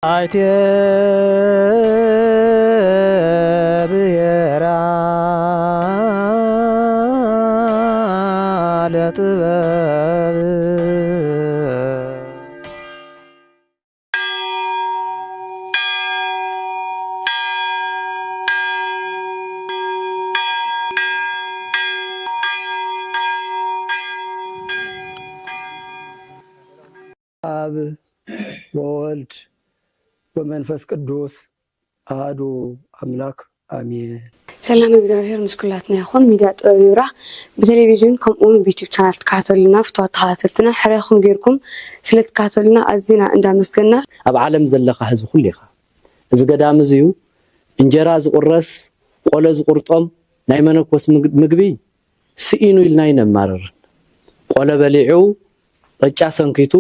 አይቴ ብሔራ ለጥበብ አብ ወወልድ ወመንፈስ ቅዱስ አሐዱ አምላክ አሜን። ሰላም እግዚአብሔር ምስኩላትና ይኹን። ሚድያ ጥበብ ይብራህ ብቴሌቪዥን ከምኡውን ብዩቲዩብ ቻናል ትከታተሉና ፍትዋት ተኸታተልትና ሕረኹም ጌርኩም ስለትከታተሉና ኣዝና እንዳመስገና ኣብ ዓለም ዘለኻ ህዝቢ ኩሉ ኢኻ እዚ ገዳም እዚ እንጀራ ዝቁረስ ቆሎ ዝቁርጦም ናይ መነኮስ ምግቢ ስኢኑ ኢልና ይነማርር ቆሎ በሊዑ ቅጫ ሰንኪቱ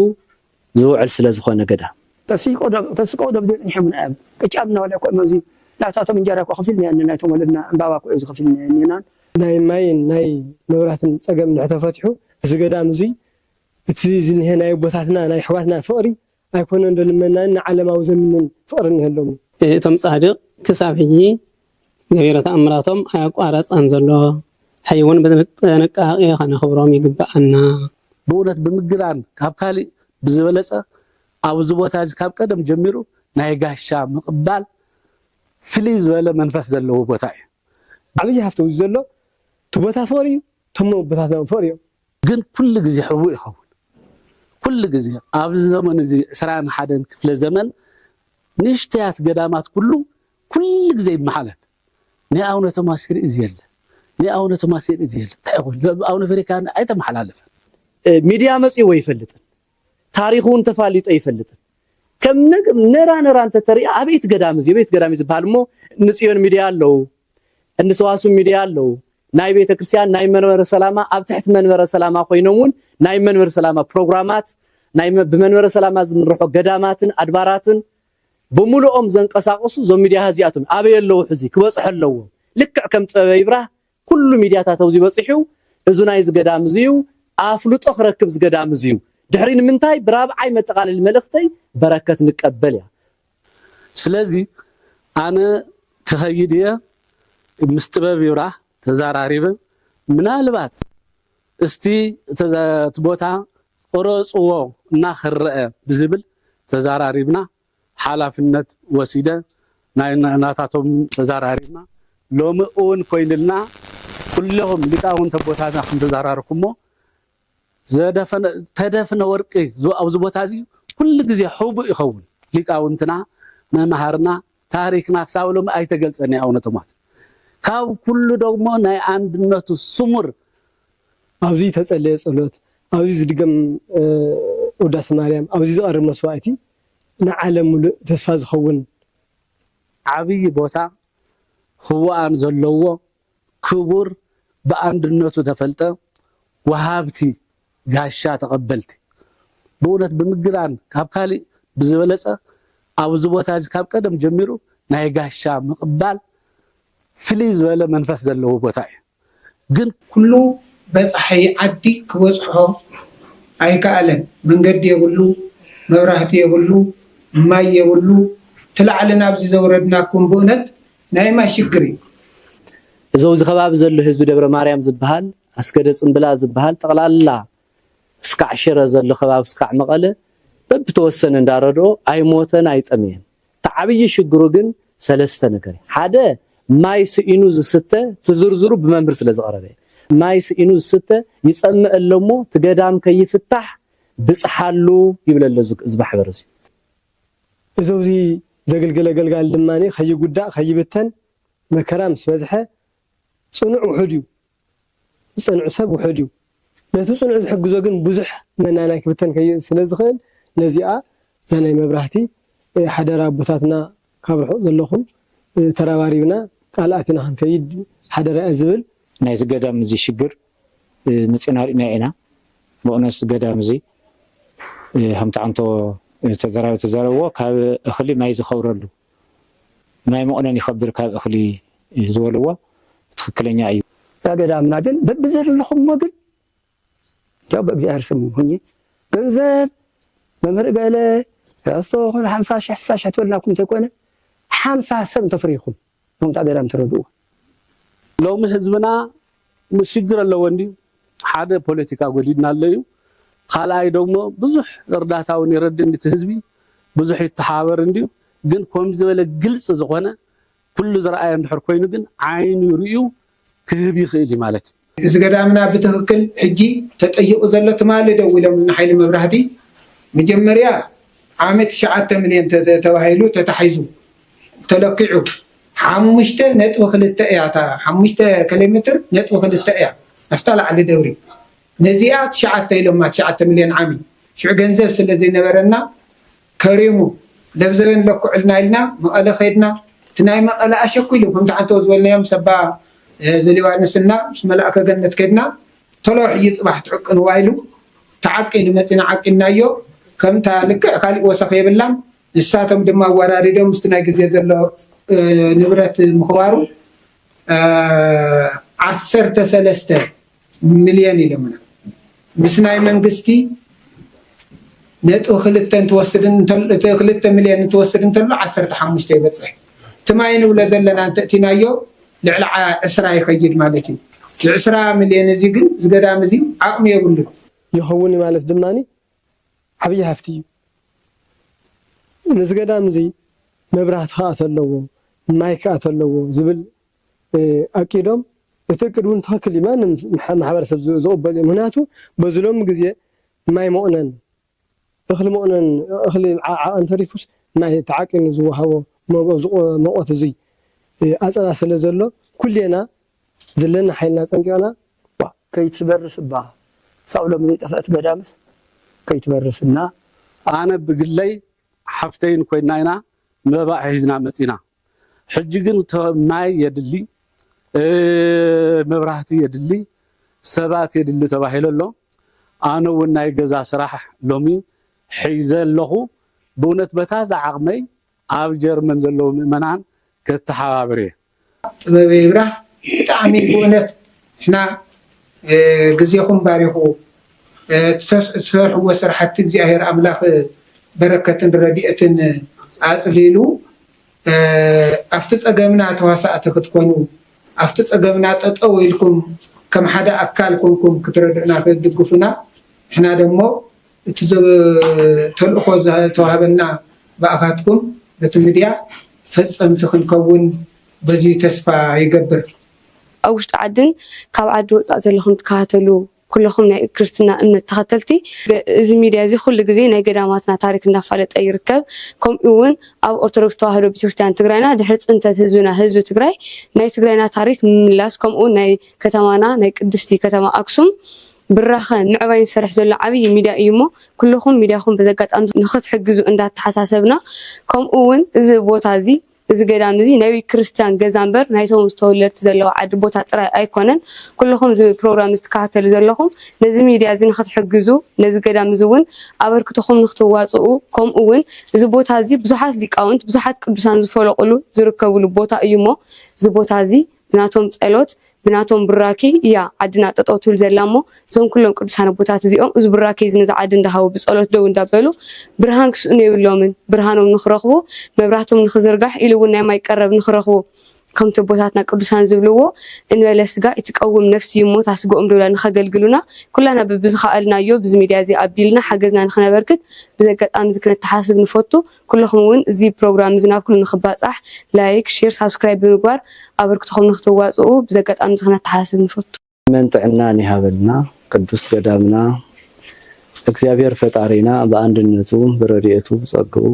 ዝውዕል ስለ ዝኾነ ገዳም ተስቆ ደብ ጽንሐምና ኣብ ቅጫምና ወላ ቆይ መዚ ላታቶም እንጀራ ኮ خفيلنا እንናይቶም ወለድና እንባባ ኮ እዚ خفيلنا ናይ ማይ ናይ መብራትን ጸገም ንሕተፈትሑ እዚ ገዳም እዚ እቲ ዝንሄ ናይ ቦታትና ናይ ሕዋትና ፍቅሪ ኣይኮነን እንደልመናን ዓለማዊ ዘምንን ፍቅሪ ንህሎም እቶም ጻድቅ ክሳብ ሕጂ ገቢረ ተኣምራቶም ኣያቋረፀን ዘሎ ሕይወን በጥንቃቄ ከነኽብሮም ይግባአና ብእውነት ብምግራን ካብ ካሊእ ብዝበለጸ ኣብዚ ቦታ እዚ ካብ ቀደም ጀሚሩ ናይ ጋሻ ምቕባል ፍልይ ዝበለ መንፈስ ዘለዎ ቦታ እዩ። ዓብይ ሃፍቲ ዘሎ እቲ ቦታ ፍቅሪ እቶም ቦታትና ፍቅሪ እዮም ግን ኩሉ ግዜ ሕቡእ ይኸውን ኩሉ ግዜ ኣብዚ ዘመን እዚ 21 ክፍለ ዘመን ንእሽተያት ገዳማት ኩሉ ግዜ ይመሓለት ናይ ኣቡነ ቶማስ እዚ የለ ናይ ኣቡነ ቶማስ እዚ የለ እንታይ ይኹን ኣቡነ ፈሪካን ኣይተመሓላለፈን ሚድያ መጽዮ ይፈልጥን ታሪኹን ተፋሊጦ ይፈልጥን ከም ነራ እንተ ተሪአ አቤት ገዳም እዚ ዝበሃል ሞ ንጽዮን ሚድያ አለው እንሰዋሱ ሚድያ አለው ናይ ቤተ ክርስቲያን ናይ መንበረ ሰላማ ኣብ ትሕት መንበረ ሰላማ ኮይኖሙን ናይ መንበረ ሰላማ ፕሮግራማት ናይ በመንበረ ሰላማ ዝምርሖ ገዳማትን አድባራትን በሙሉኦም ዘንቀሳቀሱ ዞ ሚድያ ሀዚያቱም አበየለው ሕዚ ክበጽሐለው ልክዕ ከም ጥበብ ይብራህ ኩሉ ሚድያታት ኣብዚ በጽሑ እዚ ናይ ገዳም እዚዩ አፍልጦ ክረክብ ዝገዳም እዚዩ ድሕሪን ምንታይ ብራብዓይ መጠቃለል መልእክተይ በረከት ንቀበል ያ ስለዚ ኣነ ክኸይድ እየ ምስ ጥበብ ይብራህ ተዛራሪበ ምናልባት እስቲ ቦታ ቆረጽዎ እና ክረአ ብዝብል ተዛራሪብና ሓላፍነት ወሲደ ናታቶም ተዛራሪብና ሎሚ እውን ኮይንልና ኩለهم ሊቃውንተ ቦታና ከም ተዛራርኩሞ ተደፍነ ወርቂ ኣብዚ ቦታ እዚ ኩሉ ግዜ ሕቡእ ይኸውን ሊቃውንትና መማሃርና ታሪክና ሳውሎም ኣይተገልጸን ኣቡነ ቶማስ ካብ ኩሉ ደግሞ ናይ አንድነቱ ስሙር ኣብዚ ተጸለየ ጸሎት ኣብዚ ዝድገም ውዳሴ ማርያም ኣብዚ ዝቀርብ መስዋዕቲ ንዓለም ሙሉእ ተስፋ ዝኸውን ዓብይ ቦታ ህዋኣን ዘለዎ ክቡር በአንድነቱ ተፈልጠ ወሃብቲ ጋሻ ተቀበልቲ በእውነት ብምግራን ካብ ካሊእ ብዝበለጸ ኣብዚ ቦታ እዚ ካብ ቀደም ጀሚሩ ናይ ጋሻ ምቕባል ፍልይ ዝበለ መንፈስ ዘለዎ ቦታ እዩ ግን ኩሉ በጻሕይ ዓዲ ክበጽሖ ኣይከኣለን መንገዲ የብሉ መብራህቲ የብሉ ማይ የብሉ ትላዕልና ኣብዚ ዘውረድናኩም በእውነት ናይ ማይ ሽግር እዩ እዚ ከባቢ ዘሎ ህዝቢ ደብረ ማርያም ዝበሃል ኣስገደ ጽምብላ ዝበሃል ጠቕላላ እስካዕ ሽረ ዘሎ ከባቢ እስካዕ መቐለ በብተወሰነ እንዳረዶ ኣይሞተን ኣይጠመየን ተዓብይ ሽግሩ ግን ሰለስተ ነገር ሓደ ማይ ስኢኑ ዝስተ ትዝርዝሩ ብመንብር ስለ ዝቀረበ ማይ ስኢኑ ዝስተ ይጸምእ ኣለሞ ትገዳም ከይፍታሕ ብጽሓሉ ይብለለ ዝባሕበር እዚ እዞዚ ዘገልገለ ገልጋል ድማኒ ከይጉዳእ ከይብተን መከራ ምስ በዝሐ ጽኑዕ ውሑድ እዩ ጽኑዕ ሰብ ውሑድ እዩ ነቲ ጽኑዕ ዝሕግዞ ግን ብዙሕ መናናይ ክብተን ስለ ዝኽእል ነዚኣ ዘናይ መብራህቲ ሓደራ ቦታትና ካብ ርሑቕ ዘለኹም ተራባሪብና ቃልኣትና ክንከይድ ሓደራ ዝብል ናይ ገዳም እዚ ሽግር መጽና ርኢና ኢና በእውነት ገዳም እዚ ከምቲ ዓንቶ ተዘረብዎ ካብ እኽሊ ማይ ዝኸብረሉ ማይ መቕነን ይኸብር ካብ እኽሊ ዝበልዎ ትክክለኛ እዩ ገዳምና ግን በብዘለኹም ግን ያው በእግዚአብሔር ስም ሆኜ ገንዘብ መምህር ገለ أستوى 50 60 تولناكم تكون 50 سم تفريخم هم تعدلهم تردوا لو مهزمنا مشجر اللو وندي حدا بوليتيكا قديدنا الليو خالاي دومو بزح ارداتاون يرد اندي تهزبي بزح يتحاور اندي ግን ከም ዝበለ ግልጽ ዝኾነ ኩሉ ዝረአየ እንድሕር ኮይኑ ግን ዓይኑ ይርዩ ክህብ ይኽእል ማለት እዚ ገዳምና ብትክክል ሕጂ ተጠይቁ ዘሎ ትማለ ደው ኢሎም ንሓይሊ መብራህቲ መጀመርያ ዓመት 9 ሚልዮን ተባሂሉ ተታሒዙ ተለኪዑ 5.2 እያታ 5 ኪሎ ሜትር ነጥብ 2 እያ ኣፍታላ ዓሊ ደብሪ ነዚኣ 9 ኢሎም 9 ሚልዮን ዓሚ ሽዑ ገንዘብ ስለዚ ነበረና ከሪሙ ለብዘበን ለኩዕልና ኢልና መቐለ ኸይድና ትናይ መቐለ ኣሸኩሉ ከምቲ ዓንተ ዝበልና ዮም ሰባ ዘሊባኖስና ምስ መላእከ ገነት ከይድና ቶሎ ሕይ ፅባሕ ትዕቅን ዋይሉ ተዓቂሉ መፂና ዓቂልናዮ ከምታ ልክዕ ካሊእ ወሰኽ የብላን ንሳቶም ድማ ወራሪዶም ምስቲ ናይ ግዜ ዘሎ ንብረት ምኽባሩ 13 ሚልዮን ኢሎምና ምስ ናይ መንግስቲ ነጥብ 2 ትወስድን 2 ሚልዮን ትወስድን ተሎ 15 ይበፅሕ ትማይ ንብሎ ዘለና እንተእቲናዮ ልዕሊ 10 ይኸይድ ማለት እዩ 10 ሚልዮን እዚ ግን ዝገዳም እዚ ዓቕሚ የብሉ ይኸውን ማለት ድማኒ ዓብይ ሃፍቲ እዩ ንዝገዳም እዚ መብራህቲ ከኣት ኣለዎ ማይ ከኣት ኣለዎ ዝብል ኣቂዶም እቲ እቅድ እውን ትክክል እዩ ማንም ማሕበረሰብ ዝቕበል እዩ ምክንያቱ በዝሎም ግዜ ማይ መቕነን እኽሊ መቕነን እኽሊ ዓቐን ተሪፉስ ማይ ተዓቂኑ ዝወሃቦ መቆት እዙይ ኣፀባ ስለ ዘሎ ኩሌና ዘለና ሓይልና ፀንቂቕና ከይትበርስ ባ ሳውሎም ዘይጠፍአት ገዳምስ ከይትበርስና ኣነ ብግለይ ሓፍተይን ኮይና ኢና መባዕ ሒዝና መፂና ሕጂ ግን ማይ የድሊ መብራህቲ የድሊ ሰባት የድሊ ተባሂሉ ኣሎ ኣነ እውን ናይ ገዛ ስራሕ ሎሚ ሒዘ ኣለኹ ብእውነት በታ ዝዓቕመይ ኣብ ጀርመን ዘለዉ ምእመናን ከተሓባብር እየ ጥበበ ይብራህ ብጣዕሚ ብእውነት ሕና ግዜኹም ባሪኹ ትሰርሕዎ ስራሕቲ እግዚኣብሔር ኣምላኽ በረከትን ረድኤትን ኣፅሊሉ ኣብቲ ፀገምና ተዋሳእቲ ክትኮኑ ኣብቲ ፀገምና ጠጠው ኢልኩም ከም ሓደ ኣካል ኮንኩም ክትረድኡና ክትድግፉና ሕና ደሞ እቲ ተልእኾ ተዋህበና ብኣኻትኩም በቲ ሚድያ ፈፀምቲ ክንከውን በዚ ተስፋ ይገብር ኣብ ውሽጢ ዓድን ካብ ዓዲ ወፃእ ዘለኹም ትከታተሉ ኩልኹም ናይ ክርስትና እምነት ተኸተልቲ እዚ ሚድያ እዚ ኩሉ ግዜ ናይ ገዳማትና ታሪክ እንዳፋለጠ ይርከብ ከምኡ እውን ኣብ ኦርቶዶክስ ተዋህዶ ቤተክርስትያን ትግራይና ድሕሪ ፅንተት ህዝብና ህዝቢ ትግራይ ናይ ትግራይና ታሪክ ምምላስ ከምኡ ናይ ከተማና ናይ ቅድስቲ ከተማ ኣክሱም ብራኸ ምዕባይ ዝሰርሕ ዘሎ ዓብይ ሚድያ እዩ እሞ ኩልኹም ሚድያኹም በዘጋጣሚ ንኽትሕግዙ እንዳተሓሳሰብና ከምኡ እውን እዚ ቦታ እዚ እዚ ገዳም እዚ ናይ ክርስቲያን ገዛ እምበር ናይቶም ዝተወለድቲ ዘለዋ ዓዲ ቦታ ጥራይ ኣይኮነን ኩልኹም እዚ ፕሮግራም ዝትከታተሉ ዘለኹም ነዚ ሚድያ እዚ ንኽትሕግዙ ነዚ ገዳም እዚ እውን ኣበርክቶኹም ንኽትዋፅኡ ከምኡ እውን እዚ ቦታ እዚ ብዙሓት ሊቃውንት ብዙሓት ቅዱሳን ዝፈለቁሉ ዝርከብሉ ቦታ እዩ እሞ እዚ ቦታ እዚ ብናቶም ፀሎት ብናቶም ብራኪ እያ ዓድና ጠጠው ትብል ዘላ እሞ እዞም ኩሎም ቅዱሳን ቦታት እዚኦም እዚ ብራኪ እዚ ነዚ ዓዲ እንዳሃቡ ብፀሎት ደው እንዳበሉ ብርሃን ክስኡን የብሎምን ብርሃኖም ንኽረኽቡ መብራህቶም ንኽዝርጋሕ ኢሉ እውን ናይ ማይ ቀረብ ንኽረኽቡ ከምቲ ቦታትና ቅዱሳን ዝብልዎ እንበለ ስጋ ይትቀውም ነፍሲ ይሞት ኣስግኦም ደውላ ንኸገልግሉና ኩላና ብዝኸኣልናዮ ብዚ ሚድያ እዚ ኣቢልና ሓገዝና ንኽነበርክት ብዘጋጣሚ እዚ ክንተሓስብ ንፈቱ ኩልኹም እውን እዚ ፕሮግራም እዚ ናብ ኩሉ ንኽባፃሕ ላይክ ሼር ሳብስክራይብ ብምግባር ኣበርክቶኹም ንኽትዋፅኡ ብዘጋጣሚ እዚ ክንተሓስብ ንፈቱ መን ጥዕናን ይሃበልና ቅዱስ ገዳምና እግዚአብሔር ፈጣሪና በአንድነቱ በረድኤቱ ጸግኡ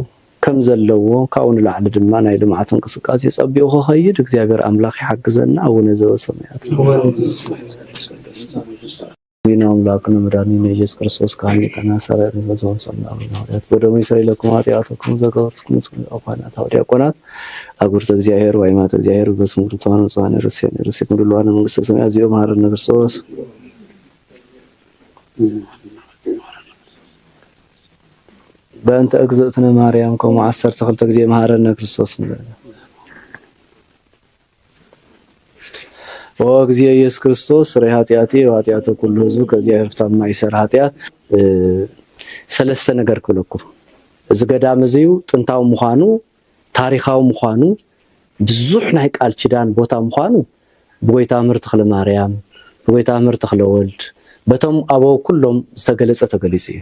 ከም ዘለዎ ካብኡ ንላዕሊ ድማ ናይ ልምዓት እንቅስቃሴ ጸቢቑ ክኸይድ እግዚአብሔር አምላክ ይሓግዘና አቡነ ዘበሰማያት ዲና አምላክን መድኃኒነ ኢየሱስ ክርስቶስ ካህሊቀና ሰራዊት በዘውን ሰላም ነው ወደሙ ይስራኤልኩም ኃጢአትኩም ዘገወርኩም አቋናት ዲያቆናት አጉርተ እግዚአብሔር ወይማተ እግዚአብሔር በስሙርቷን ጻነ ርሴ ምድሏን መንግስተ ሰማያት ዚኦ ማረነ ክርስቶስ በእንተ እግዝእትነ ማርያም ኮሞ 12 ጊዜ ማረነ ክርስቶስ ንበለ ኦ እግዚእ ኢየሱስ ክርስቶስ ስረ ኃጢአቴ ወኃጢአተ ኩሉ ህዝብ ከዚያ ይፍታማ ይሰር ኃጢአት ሰለስተ ነገር ክብለኩም እዚ ገዳም እዚዩ ጥንታዊ ምዃኑ ታሪኻዊ ምዃኑ ብዙሕ ናይ ቃል ኪዳን ቦታ ምዃኑ ብጎይታ ምህር ተክለ ማርያም ብጎይታ ምህር ተክለ ወልድ በቶም ኣበው ኩሎም ዝተገለጸ ተገሊጹ እዩ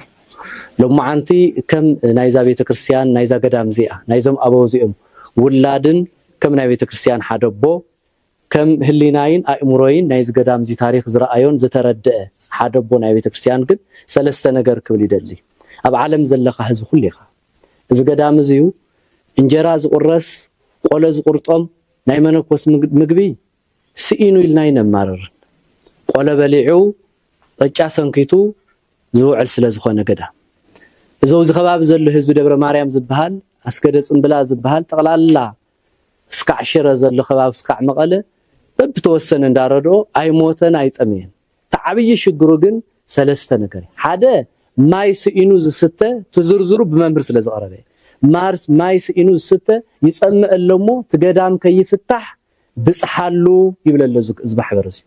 ሎማዓንቲ ከም ናይዛ ቤተክርስትያን ናይዛ ገዳም እዚኣ ናይዞም ኣበው እዚኦም ውላድን ከም ናይ ቤተክርስትያን ሓደቦ ከም ህሊናይን ኣእምሮይን ናይዚ ገዳም እዚ ታሪክ ዝረኣዮን ዝተረድአ ሓደቦ ናይ ቤተክርስትያን ግን ሰለስተ ነገር ክብል ይደሊ ኣብ ዓለም ዘለኻ ህዝቢ ኩሉ ኢኻ እዚ ገዳም እዚዩ እንጀራ ዝቁረስ ቆሎ ዝቁርጦም ናይ መነኮስ ምግቢ ስኢኑ ኢልና ይነማርር ቆሎ በሊዑ ቅጫ ሰንኪቱ ዝውዕል ስለ ዝኾነ ገዳም እዚ ከባቢ ዘሎ ህዝቢ ደብረ ማርያም ዝበሃል ኣስገደ ጽምብላ ዝበሃል ጠቕላላ እስካዕ ሽረ ዘሎ ከባቢ እስካዕ መቐለ በብተወሰነ እንዳረድኦ ኣይሞተን ኣይጠምየን ተዓብይ ሽግሩ ግን ሰለስተ ነገር ሓደ ማይ ስኢኑ ዝስተ ትዝርዝሩ ብመምህር ስለ ዝቐረበ ማይ ስኢኑ ዝስተ ይጸምእ ኣለሞ ትገዳም ከይፍታሕ ብጽሓሉ ይብለለ ዝማሕበር እዚ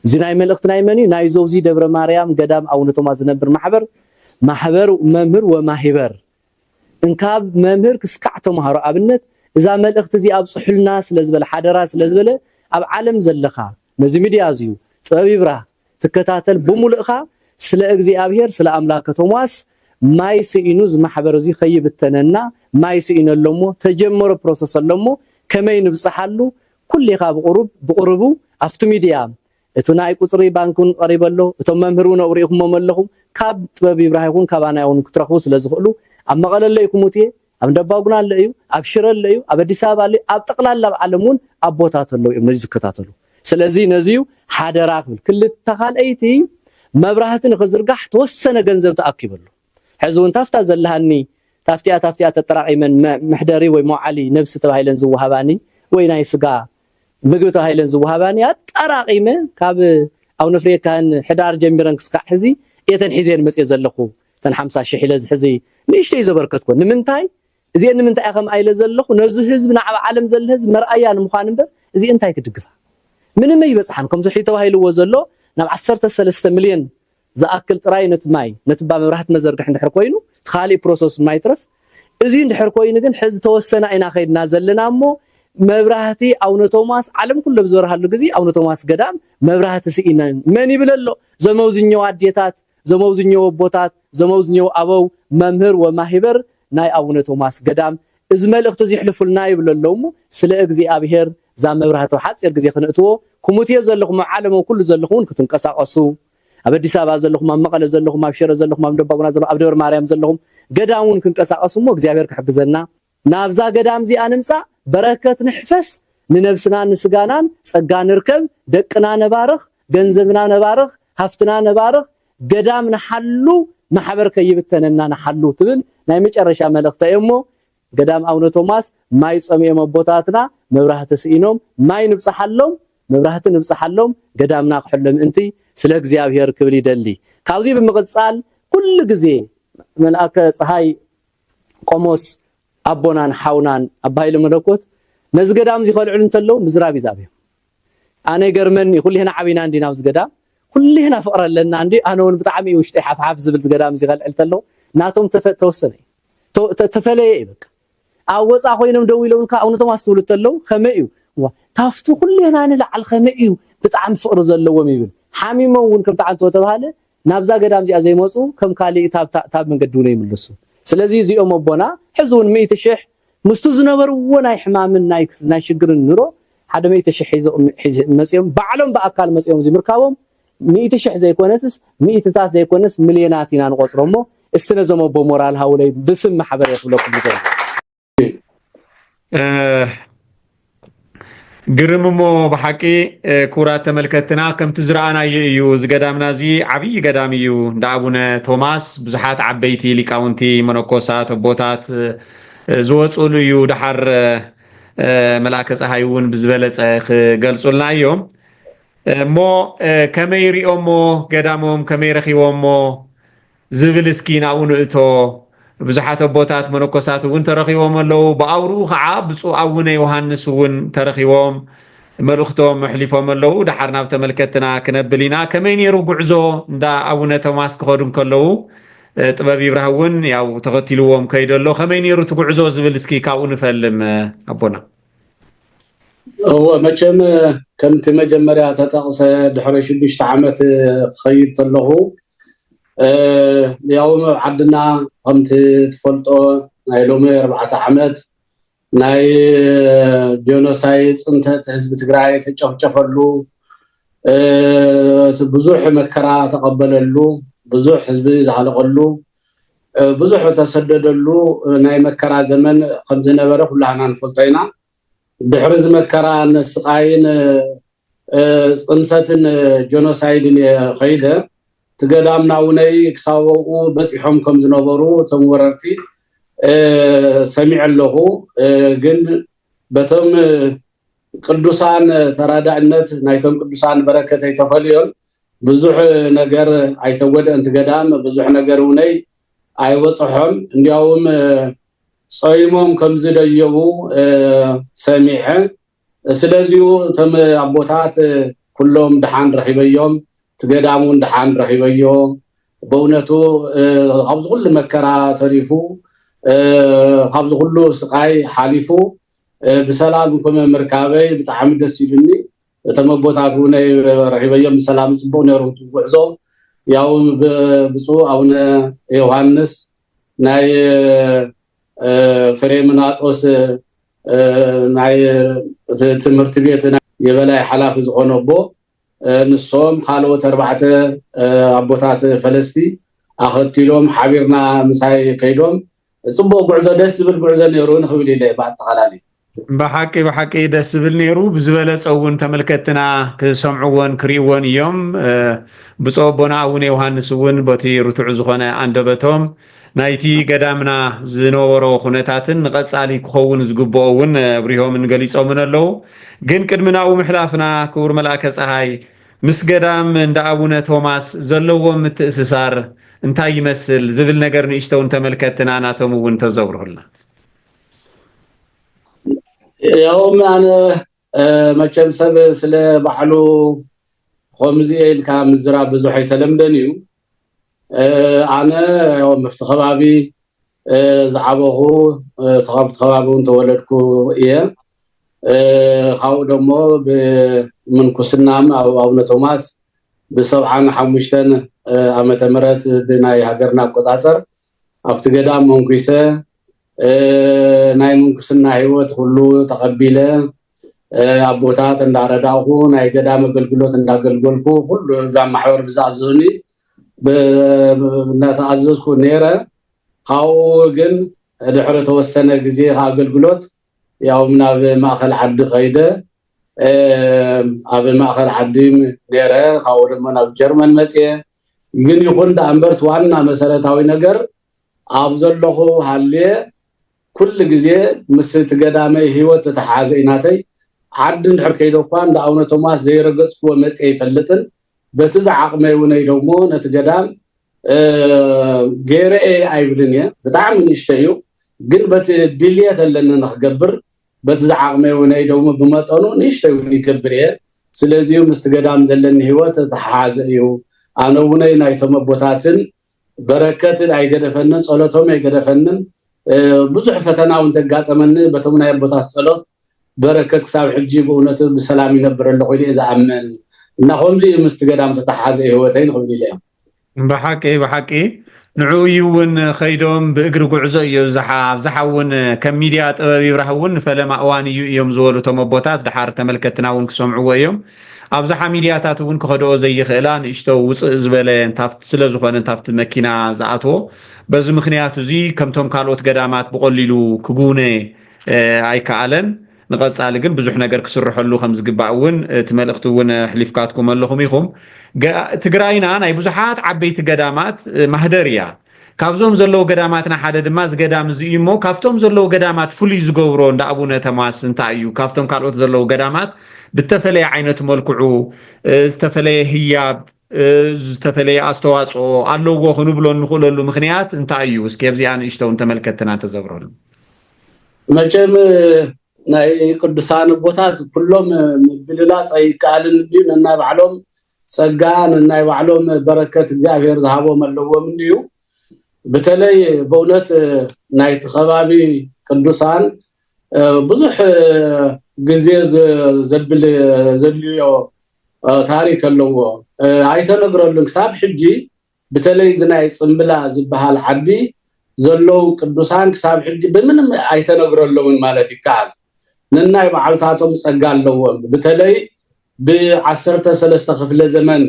እዚ ናይ መልእኽቲ ናይ መን ናይ ዘውዚ ደብረ ማርያም ገዳም ኣቡነ ቶማስ ዝነብር ማሕበር መምህር ወማሂበር እንካብ መምህር ክስካዕ ተማሃሮ ኣብነት እዛ መልእኽቲ እዚ ኣብ ጽሑልና ስለ ዝበለ ሓደራ ስለ ዝበለ ኣብ ዓለም ዘለኻ ነዚ ሚድያ እዚዩ ጥበብ ይብራ ትከታተል ብሙሉእኻ ስለ እግዚአብሔር ስለ ኣምላከ ቶማስ ማይ ስኢኑ ዝማሕበር እዚ ከይብተነና ማይ ስኢኑ ኣለሞ ተጀመረ ፕሮሰስ ኣለሞ ከመይ ንብጽሓሉ ኩልኻ ብቁርቡ ኣፍቲ ሚድያ እቱ ናይ ቁጽሪ ባንኩን ቀሪበሎ እቶም መምህሩን ኣውሪኢኹም ኣለኹም ካብ ጥበብ ይብራ ይኹን ካብ ኣናይውን ክትረኽቡ ስለ ዝኽእሉ ኣብ መቐለ ለይኩም እትየ ኣብ ደባጉና ኣሎ እዩ ኣብ ሽረ ኣሎ እዩ ኣብ አዲስ አበባ ኣሎ ኣብ ጠቕላላ ዓለም እውን ኣብ ቦታት ኣሎ እዮም ነዚ ዝከታተሉ ስለዚ ነዚዩ ሓደራ ክብል ክልተ ካልአይቲ መብራህቲ ንኽዝርጋሕ ተወሰነ ገንዘብ ተኣኪበሉ ሕዚ እውን ታፍታ ዘለሃኒ ታፍቲያ ተጠራቂመን ምሕደሪ ወይ መውዓሊ ነብሲ ተባሂለን ዝወሃባኒ ወይ ናይ ስጋ ምግቢ ተባሂለን ዝወሃባኒ ኣጠራቂመ ካብ ኣብ ነፍሬካን ሕዳር ጀሚረን ክስካዕ ሕዚ እተን ሒዘን መጽየ ዘለኹ ተን 50,000 ኢለ ዝሕዚ ንእሽተይ ዘበርከትኮ ንምንታይ እዚአን ንምንታይ ከም ኣይለ ዘለኹ ነዚ ህዝብ ናብ ዓለም ዘሎ ህዝብ መርኣያ ንምዃን እምበር እዚ እንታይ ክድግፋ ምንም ይበጽሓን ከም ዝሕይ ተባሂልዎ ዘሎ ናብ 13 ሚልዮን ዝኣክል ጥራይ ነትማይ ነትባ መብራህት መዘርግሕ እንድሕር ኮይኑ ተኻሊእ ፕሮሰስ ማይ ትረፍ እዚ እንድሕር ኮይኑ ግን ሕዚ ተወሰነ ኢና ኸይድና ዘለና እሞ መብራህቲ ኣቡነ ቶማስ ዓለም ኩሉ ብዝበረሃሉ ግዜ ኣቡነ ቶማስ ገዳም መብራህቲ ስኢና መን ይብለሎ ዘመውዝኛው ኣዴታት ዘመውዝኛው ቦታት ዘመውዝኛው ኣበው መምህር ወማሂበር ናይ ኣቡነ ቶማስ ገዳም እዚ መልእኽቲ ዝሕልፉልና ይብለሎሞ ስለ እግዚአብሔር ዛ መብራህቲ ሓጽር ግዜ ክንእትዎ ኩሙትየ ዘለኹም ዓለም ኩሉ ዘለኹም ክትንቀሳቀሱ ኣብ አዲስ አበባ ዘለኹም ኣብ መቐለ ዘለኹም ኣብ ሽረ ዘለኹም ኣብ ደባጉና ዘለኹም ኣብ ደብረ ማርያም ዘለኹም ገዳሙን ክንቀሳቀሱሞ እግዚአብሔር ክሕግዘና ናብዛ ገዳም እዚ ኣንምጻ በረከት ንሕፈስ ንነብስና ንስጋናን ጸጋ ንርከብ ደቅና ነባርኽ ገንዘብና ነባርኽ ሃፍትና ነባርኽ ገዳም ንሓሉ ማሕበር ከይብተነና ንሓሉ ትብል ናይ መጨረሻ መልእኽቲ እሞ ገዳም ኣቡነ ቶማስ ማይ ጸምየም ቦታትና መብራህቲ ስኢኖም ማይ ንብጽሓሎም መብራህቲ ንብጽሓሎም ገዳምና ክሕሎም እንቲ ስለ እግዚአብሔር ክብል ይደሊ ካብዚ ብምቕጻል ኩሉ ግዜ መልአከ ፀሐይ ቆሞስ ኣቦናን ሓውናን ኣባይለ መለኮት ነዚ ገዳም እዚ ኸልዕሉ እንተለው ምዝራብ ይዛብዮም ኣነ ገርመኒ ኩልህና ዓቢና እንዲና ኣብዚ ገዳም ኩልህና ፍቅረ ኣለና እንዲ ኣነ እውን ብጣዕሚ ውሽጢ ሓፍሓፍ ዝብል ገዳም እዚ ኸልዕል ተለው ናቶም ተወሰነ ተፈለየ ይበቃ ኣብ ወፃ ኮይኖም ደው ኢሎምካ ኣቡነ ቶማስ ትብሉ ተለው ከመይ እዩ ታፍቱ ኩልህና ንላዕል ከመይ እዩ ብጣዕሚ ፍቅሪ ዘለዎም ይብል ሓሚሞም እውን ከም ተዓንቶ ተባሃለ ናብዛ ገዳም እዚኣ ዘይመፁ ከም ካሊእ ታብ መንገዲ እውን ይምለሱ ስለዚ እዚኦም ኣቦና ሕዚ እውን 100,000 ምስቱ ዝነበርዎ ናይ ሕማምን ናይ ሽግርን ኑሮ 100,000 መፅኦም ባዕሎም በኣካል መፅኦም ዝምርካቦም 100,000 ዘይኮነስ 100ታት ዘይኮነስ ሚልዮናት ኢና ንቆፅሮሞ እስቲ ነዞም ኣቦ ሞራል ሃውለይ ብስም ማሕበር ይኽብለኩም ይገርም ግርምሞ ብሓቂ ኩራት ተመልከትና ከምቲ ዝረኣናዮ እዩ እዚ ገዳምና እዚ ዓብይ ገዳም እዩ እንዳ ኣቡነ ቶማስ ብዙሓት ዓበይቲ ሊቃውንቲ መነኮሳት ኣቦታት ዝወፅሉ እዩ ድሓር መልአከ ፀሓይ እውን ብዝበለፀ ክገልጹልና እዮም እሞ ከመይ ሪኦሞ ገዳሞም ከመይ ረኺቦሞ ዝብል እስኪ ናብኡ ንእቶ ብዙሓት ኣቦታት መነኮሳት እውን ተረኺቦም ኣለው ብኣውሩ ከዓ ብፁዕ ኣቡነ ዮሃንስ እውን ተረኺቦም መልእኽቶም ኣሕሊፎም ኣለው ድሓር ናብ ተመልከትና ክነብል ኢና ከመይ ነይሩ ጉዕዞ እንዳ ኣቡነ ቶማስ ክኸዱ ከለው ጥበብ ይብራውን ያው ተኸቲልዎም ከይደሎ ከመይ ነይሩ ትጉዕዞ ዝብል እስኪ ካብኡ ንፈልም ኣቦና መቸም ከምቲ መጀመርያ ተጠቕሰ ድሕሪ 6 ዓመት ክኸይድ ተለኹ ያው ዓድና ከምቲ ትፈልጦ ናይ ሎሚ 4 ዓመት ናይ ጄኖሳይድ ፅንተት ህዝቢ ትግራይ ተጨፍጨፈሉ ብዙሕ መከራ ተቐበለሉ ብዙሕ ህዝቢ ዝሃለቀሉ ብዙሕ ተሰደደሉ ናይ መከራ ዘመን ከም ዝነበረ ኩላና ንፈልጦ ኢና ድሕሪ ዝመከራ ንስቃይን ፅንሰትን ጄኖሳይድን ኸይደ ትገዳምና ውነይ ክሳብኡ በፂሖም ከም ዝነበሩ እቶም ወረርቲ ሰሚዕ ኣለኹ ግን በቶም ቅዱሳን ተራዳእነት ናይቶም ቅዱሳን በረከት ኣይተፈልዮም ብዙሕ ነገር ኣይተወደአን ትገዳም ብዙሕ ነገር ውነይ ኣይወፅሖም እንዲያውም ጾይሞም ከም ዝደየቡ ሰሚዐ ስለዚሁ እቶም ኣቦታት ኩሎም ድሓን ረኺበዮም ትገዳሙን ድሓን ረኺበዮ በእውነቱ ኣብዚ ኩሉ መከራ ተሪፉ ካብዚ ኩሉ ስቃይ ሓሊፉ ብሰላም ኮመ ምርካበይ ብጣዕሚ ደስ ይብልኒ እቶም ኣቦታት ውነይ ረኺበዮም ብሰላም ፅቡቅ ነይሩ ጉዕዞ ያው ብፁዕ ኣቡነ ዮሃንስ ናይ ፍሬምናጦስ ናይ ትምህርቲ ቤት የበላይ ሓላፊ ዝኾነ ኣቦ ንሶም ካልኦት 4 ኣቦታት ፈለስቲ ኣኸቲሎም ሓቢርና ምሳይ ከይዶም ፅቡቅ ጉዕዞ ደስ ዝብል ጉዕዞ ነይሩ ንኽብል ኢለ ብኣጠቃላሊ ብሓቂ ደስ ዝብል ነይሩ ብዝበለፀ እውን ተመልከትና ክሰምዕዎን ክሪእዎን እዮም ብፁዕ ኣቦና ኣቡነ ዮሃንስ እውን በቲ ርቱዕ ዝኾነ ኣንደበቶም ናይቲ ገዳምና ዝነበሮ ኩነታትን ንቐፃሊ ክኸውን ዝግብኦ እውን ብሪሆምን ገሊፆምን ኣለዉ ግን ቅድሚ ናብኡ ምሕላፍና ክቡር መልኣከ ፀሓይ ምስ ገዳም እንዳ ኣቡነ ቶማስ ዘለዎም ምትእስሳር እንታይ ይመስል ዝብል ነገር ንእሽተውን ተመልከትና ናቶም እውን ተዘብርሁልና ያውም ኣነ መቸም ሰብ ስለ ባዕሉ ከምዚ ኢልካ ምዝራብ ብዙሕ ኣይተለምደን እዩ ኣነ ያው መፍቲ ከባቢ ዝዓበኹ ተኸብቲ ከባቢ እውን ተወለድኩ እየ ካብኡ ደሞ ብምንኩስናም ኣቡነ ቶማስ ብ75 ዓመተ ምህረት ብናይ ሃገርና ኣቆፃፅር ኣብቲ ገዳም መንኩሰ ናይ ምንኩስና ህይወት ሁሉ ተቐቢለ ኣቦታት እንዳረዳኹ ናይ ገዳም ኣገልግሎት እንዳገልገልኩ ሁሉ ማሕበር ብዝኣዘዙኒ እናተኣዘዝኩ ነይረ ካብኡ ግን ድሕሪ ተወሰነ ግዜ ኣገልግሎት ያው ናብ ማእኸል ዓዲ ኸይደ ኣብ ማእኸል ዓዲ ነይረ ካብኡ ድማ ናብ ጀርመን መፅየ ግን ይኹን ዳእምበርት ዋና መሰረታዊ ነገር ኣብ ዘለኹ ሃልየ ኩሉ ግዜ ምስ ትገዳመይ ህይወት ተተሓዘ ኢናተይ ዓዲ እንድሕር ከይደ እኳ እንዳ ኣቡነ ቶማስ ዘይረገፅክዎ መፅየ ይፈልጥን በቲ ዝዓቕመይ ውነይ ደሞ ነቲ ገዳም ገይረአ ኣይብልን እየ ብጣዕሚ ንእሽተይ እዩ ግን በቲ ድልየት ኣለኒ ንክገብር በቲ ዝዓቕመይ ውነይ ደሞ ብመጠኑ ንእሽተይ እውን ይገብር እየ ስለዚ ምስቲ ገዳም ዘለኒ ህይወት ተተሓዘ እዩ ኣነ ውነይ ናይቶም ኣቦታትን በረከትን ኣይገደፈንን ጸሎቶም ኣይገደፈንን ብዙሕ ፈተና እውን ተጋጠመኒ በቶም ናይ ኣቦታት ጸሎት በረከት ክሳብ ሕጂ ብእውነቱ ብሰላም ይነብር ኣለኹ ኢለ ዝኣምን እና ከምዚ ምስቲ ገዳም ተተሓዘ ህይወተይ ንኽብል ኢለ ብሓቂ ንዕኡ እውን ኸይዶም ብእግሪ ጉዕዞ እዩ ኣብዝሓ እውን ከም ሚድያ ጥበብ ይብራህ እውን ፈለማ እዋን እዩ እዮም ዝበሉ እቶም ኣቦታት ድሓር ተመልከትና እውን ክሰምዕዎ እዮም ኣብዝሓ ሚድያታት እውን ክኸድኦ ዘይኽእላ ንእሽቶ ውፅእ ዝበለ ስለ ዝኾነ እንታፍቲ መኪና ዝኣትዎ በዚ ምክንያት እዚ ከምቶም ካልኦት ገዳማት ብቐሊሉ ክጉነ ኣይከኣለን ንቐፃሊ ግን ብዙሕ ነገር ክስርሐሉ ከም ዝግባእ እውን እቲ መልእኽቲ እውን ሕሊፍካትኩም ኣለኹም ኢኹም ትግራይና ናይ ብዙሓት ዓበይቲ ገዳማት ማህደር እያ ካብዞም ዘለዉ ገዳማትና ሓደ ድማ ዝገዳም እዚ እዩ እሞ ካብቶም ዘለዉ ገዳማት ፍሉይ ዝገብሮ እንዳ ኣቡነ ቶማስ እንታይ እዩ ካብቶም ካልኦት ዘለዉ ገዳማት ብተፈለየ ዓይነት መልክዑ ዝተፈለየ ህያብ ዝተፈለየ ኣስተዋፅኦ ኣለዎ ክንብሎ ንኽእለሉ ምክንያት እንታይ እዩ እስኪ ኣብዚኣ ንእሽተውን ተመልከትና ተዘብረሉ መቸም ናይ ቅዱሳን ቦታት ኩሎም ብልላፅ ኣይከኣልን እዩ ነናይ ባዕሎም ጸጋ ነናይ ባዕሎም በረከት እግዚአብሔር ዝሃቦም ኣለዎም እዩ በተለይ በእውነት ናይት ከባቢ ቅዱሳን ብዙሕ ግዜ ዘድልዮ ታሪክ ኣለዎ ኣይተነግረሉን ክሳብ ሕጂ በተለይ ዝናይ ጽምብላ ዝበሃል ዓዲ ዘለው ቅዱሳን ክሳብ ሕጂ ብምንም ኣይተነግረሉን ማለት ይካል ነናይ በዓልታቶም ጸጋ ኣለዎም በተለይ ብ13 ክፍለ ዘመን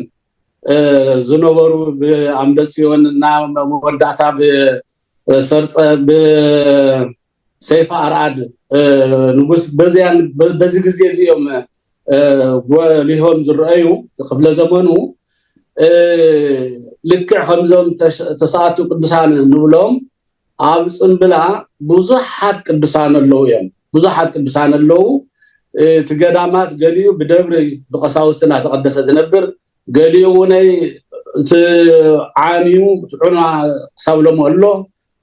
ዝነበሩ በአምደ ጽዮንና መወዳታ በሰርጸ በሰይፍ አርአድ ንጉስ በዚያን በዚህ ጊዜ እዚኦም ወሊሆም ዝረአዩ ክፍለ ዘመኑ ልክ ከምዞም ተሳቱ ቅዱሳን ንብሎም ኣብ ጽምብላ ብዙሓት ቅዱሳን ኣለዉ እዮም ብዙሓት ቅዱሳን ኣለዉ ትገዳማት ገሊኡ በደብረ በቀሳውስትና ተቀደሰ ዝነብር ገሊኡ ነይ ዓኒዩ ጥዑና ሳብሎም ኣሎ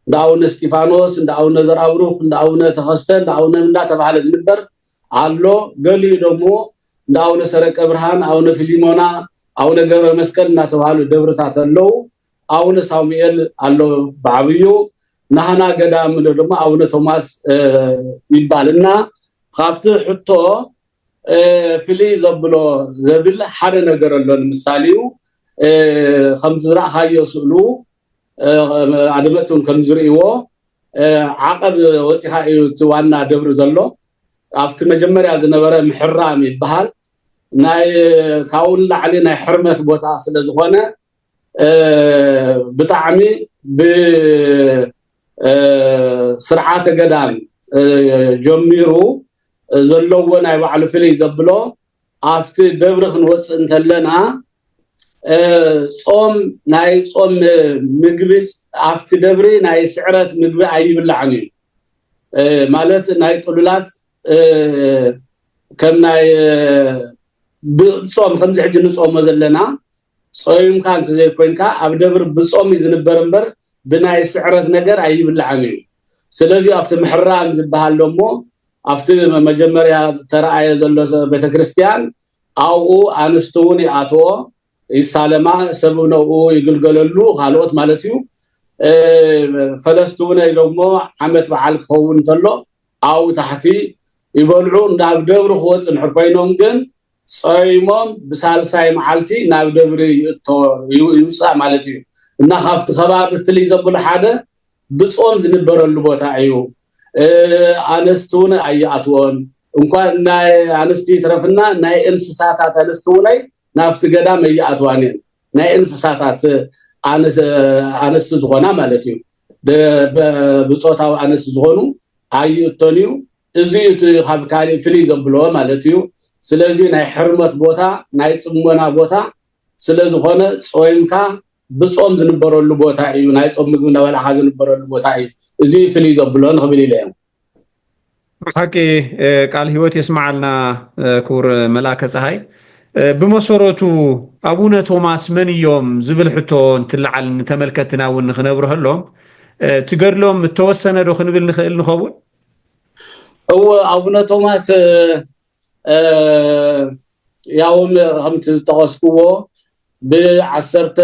ዳውነ እስጢፋኖስ ዳውነ ዘራብሩክ ዳውነ ተኸስተን ዳውነ እንዳተባለ ዝነበር አሎ ገሊኡ ደግሞ ዳውነ ሰረቀ ብርሃን አውነ ፊሊሞና አውነ ገብረ መስቀል እናተባሉ ደብረታት አለው አውነ ሳሙኤል አሎ ባብዩ ናህና ገዳም ደግሞ አውነ ቶማስ ይባልና ካፍተ ሕቶ ፍሊ ዘብሎ ዘብል ሓደ ነገር ኣሎ ምሳሌው ከም ዝራእኻዮ ስእሉ አድመቱን ከም ዝርእይዎ ዓቀብ ወፂኻ እዩ ዋና ደብር ዘሎ ኣብቲ መጀመርያ ዝነበረ ምሕራም ይበሃል ናይ ካውን ላዕሊ ናይ ሕርመት ቦታ ስለ ዝኾነ ብጣዕሚ ስርዓተ ገዳም ጀሚሩ ዘለዎ ናይ ባዕሉ ፍልይ ዘብሎ ኣብቲ ደብር ክንወፅ እንተለና ጾም ናይ ጾም ምግቢ ኣብቲ ደብሪ ናይ ስዕረት ምግቢ ኣይብላዕኒ ማለት ናይ ጥሉላት ከም ናይ ብጾም ከም ዝሕጅ ንጾም ዘለና ጾይምካ እንተ ዘይኮንካ ኣብ ደብር ብጾም ይዝንበር እምበር ብናይ ስዕረት ነገር ኣይብላዕኒ ስለዚህ ኣብቲ ምሕራም ዝበሃል ደሞ ኣብቲ መጀመርያ ተራእየ ዘሎ ቤተክርስቲያን ኣውኡ ኣንስቱን ይኣትዎ ይሳለማ ሰብነው ይግልገለሉ ካልኦት ማለት እዩ ፈለስቱን ደሞ ዓመት በዓል ክኸውን ተሎ ኣው ታሕቲ ይበልዑ ናብ ደብሩ ክወፅ ንሕርኮይኖም ግን ጾይሞም ብሳልሳይ መዓልቲ ናብ ደብሪ ይውፃ ማለት እዩ እና ካብቲ ከባቢ ፍልይ ዘብሎ ሓደ ብጾም ዝነበረሉ ቦታ እዩ ኣንስቱን ኣይኣትዎን እንኳን ናይ ኣንስቲ ትረፍና ናይ እንስሳታት ኣንስቱንይ ናፍቲ ገዳም ኣይኣትዋን ናይ እንስሳታት ኣንስ ዝኾና ማለት እዩ ብጾታው ኣንስ ዝኾኑ ኣይእቶንዩ እዚ ካብ ካሊ ፍልይ ዘብሎ ማለት እዩ ስለዚህ ናይ ሕርመት ቦታ ናይ ጽሞና ቦታ ስለዝኾነ ጾይምካ ብጾም ዝነበረሉ ቦታ እዩ ናይ ጾም ምግብ እናበላዓ ዝነበረሉ ቦታ እዩ እዚ ፍልይ ዘብሎ ንኽብል ኢለም ሓቂ ቃል ህይወት የስማዓልና ክቡር መላከ ፀሐይ ብመሰረቱ አቡነ ቶማስ መን እዮም ዝብል ሕቶ እንትልዓል ንተመልከትና እውን ክነብረሎም ትገድሎም ተወሰነ ዶ ክንብል ንኽእል ንኸውን እወ አቡነ ቶማስ ያውም ከምቲ ዝተቐስኩዎ ብ13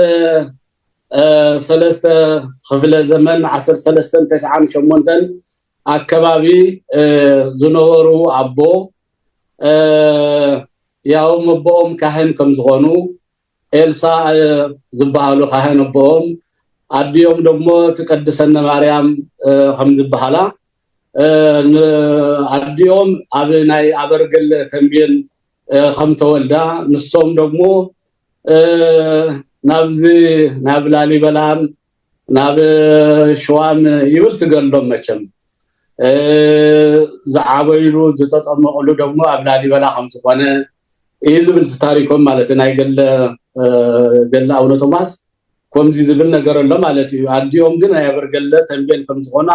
ክፍለ ዘመን 1398 አካባቢ ዝነበሩ አቦ ያው መቦም ካህን ከም ዝኾኑ ኤልሳ ዝበሃሉ ካህን አቦም አዲዮም ደግሞ ተቀደሰነ ማርያም ከም ዝበሃላ አዲዮም አብናይ አበርገል ተንቢን ከም ተወልዳ ንሶም ደግሞ ናብዚ ናብ ላሊበላም ናብ ሸዋም ይብል ትገንዶም መቸም ዝዓበይሉ ዝተጠመቁሉ ደግሞ ኣብ ላሊበላ ከም ዝኾነ ይዝብል ታሪኮም ማለት ናይ ገለ አቡነ ቶማስ ከምዚ ዝብል ነገር ኣሎ ማለት እዩ አዲዮም ግን ያበርገለ ተንቢን ከም ዝኾና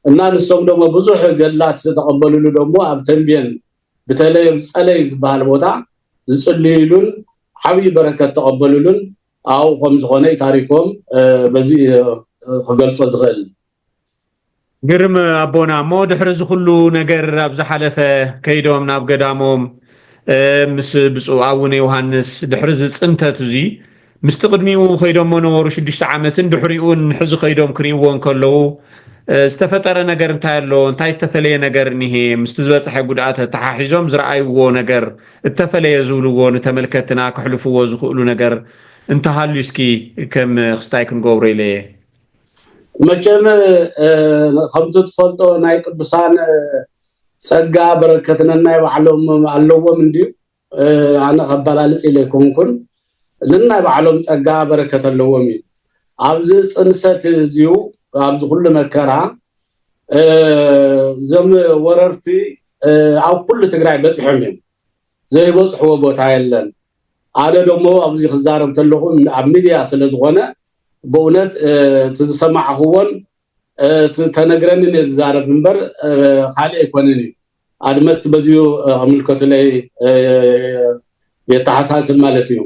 እና ንሶም ደግሞ ብዙሕ ገላት ዝተቀበሉሉ ደግሞ ኣብ ተንቢን በተለይ ጸለይ ዝበሃል ቦታ ዝጽልዩሉን ዓብይ በረከት ተቀበሉሉን አው ከም ዝኾነ ታሪኮም በዚ ክገልጾ ዝኽእል ግርም አቦና ሞ ድሕሪ ዝኹሉ ነገር ኣብ ዝሓለፈ ከይዶም ናብ ገዳሞም ምስ ብፁዕ አቡነ ዮሐንስ ድሕሪ ዝጽንተት እዚ مستقدميو خيدم منور 6 عامتن دحريون حزو خيدم كريوون كلو استفطر ነገር እንታይ ኣሎ እንታይ ተፈለየ ነገር ንሄ ምስትዝበጽሐ ጉድኣት ተሓሒዞም ዝረኣይዎ ነገር እተፈለየ ዝብልዎ ንተመልከትና ክሕልፍዎ ዝኽእሉ ነገር እንተሃሉ እስኪ ከም ክስታይ ክንገብሮ ኢለ መቸም ከምቱ ትፈልጦ ናይ ቅዱሳን ጸጋ በረከትና ይባዕሎም ኣለዎም እንዲሁ ኣነ ከበላልጽ ኢለ ኮንኩን ለናይ ባዕሎም ጸጋ በረከት ኣለዎም ኣብዚ ጽንሰት እዚሁ ኣብዚ ሁሉ መከራ ዘም ወረርቲ ኣብ ኩሉ ትግራይ በጽሖም እዮም ዘይበጽሕዎ ቦታ የለን ኣነ ደሞ ኣብዚ ክዛረብ ተለኹ ኣብ ሚድያ ስለዝኾነ በእውነት ትሰማዕኽዎን ተነግረኒ ዝዛረብ እንበር ካልእ ኣይኮነን ኣድመት በዚሁ ኣምልከቱ ላይ የተሐሳስብ ማለት እዩ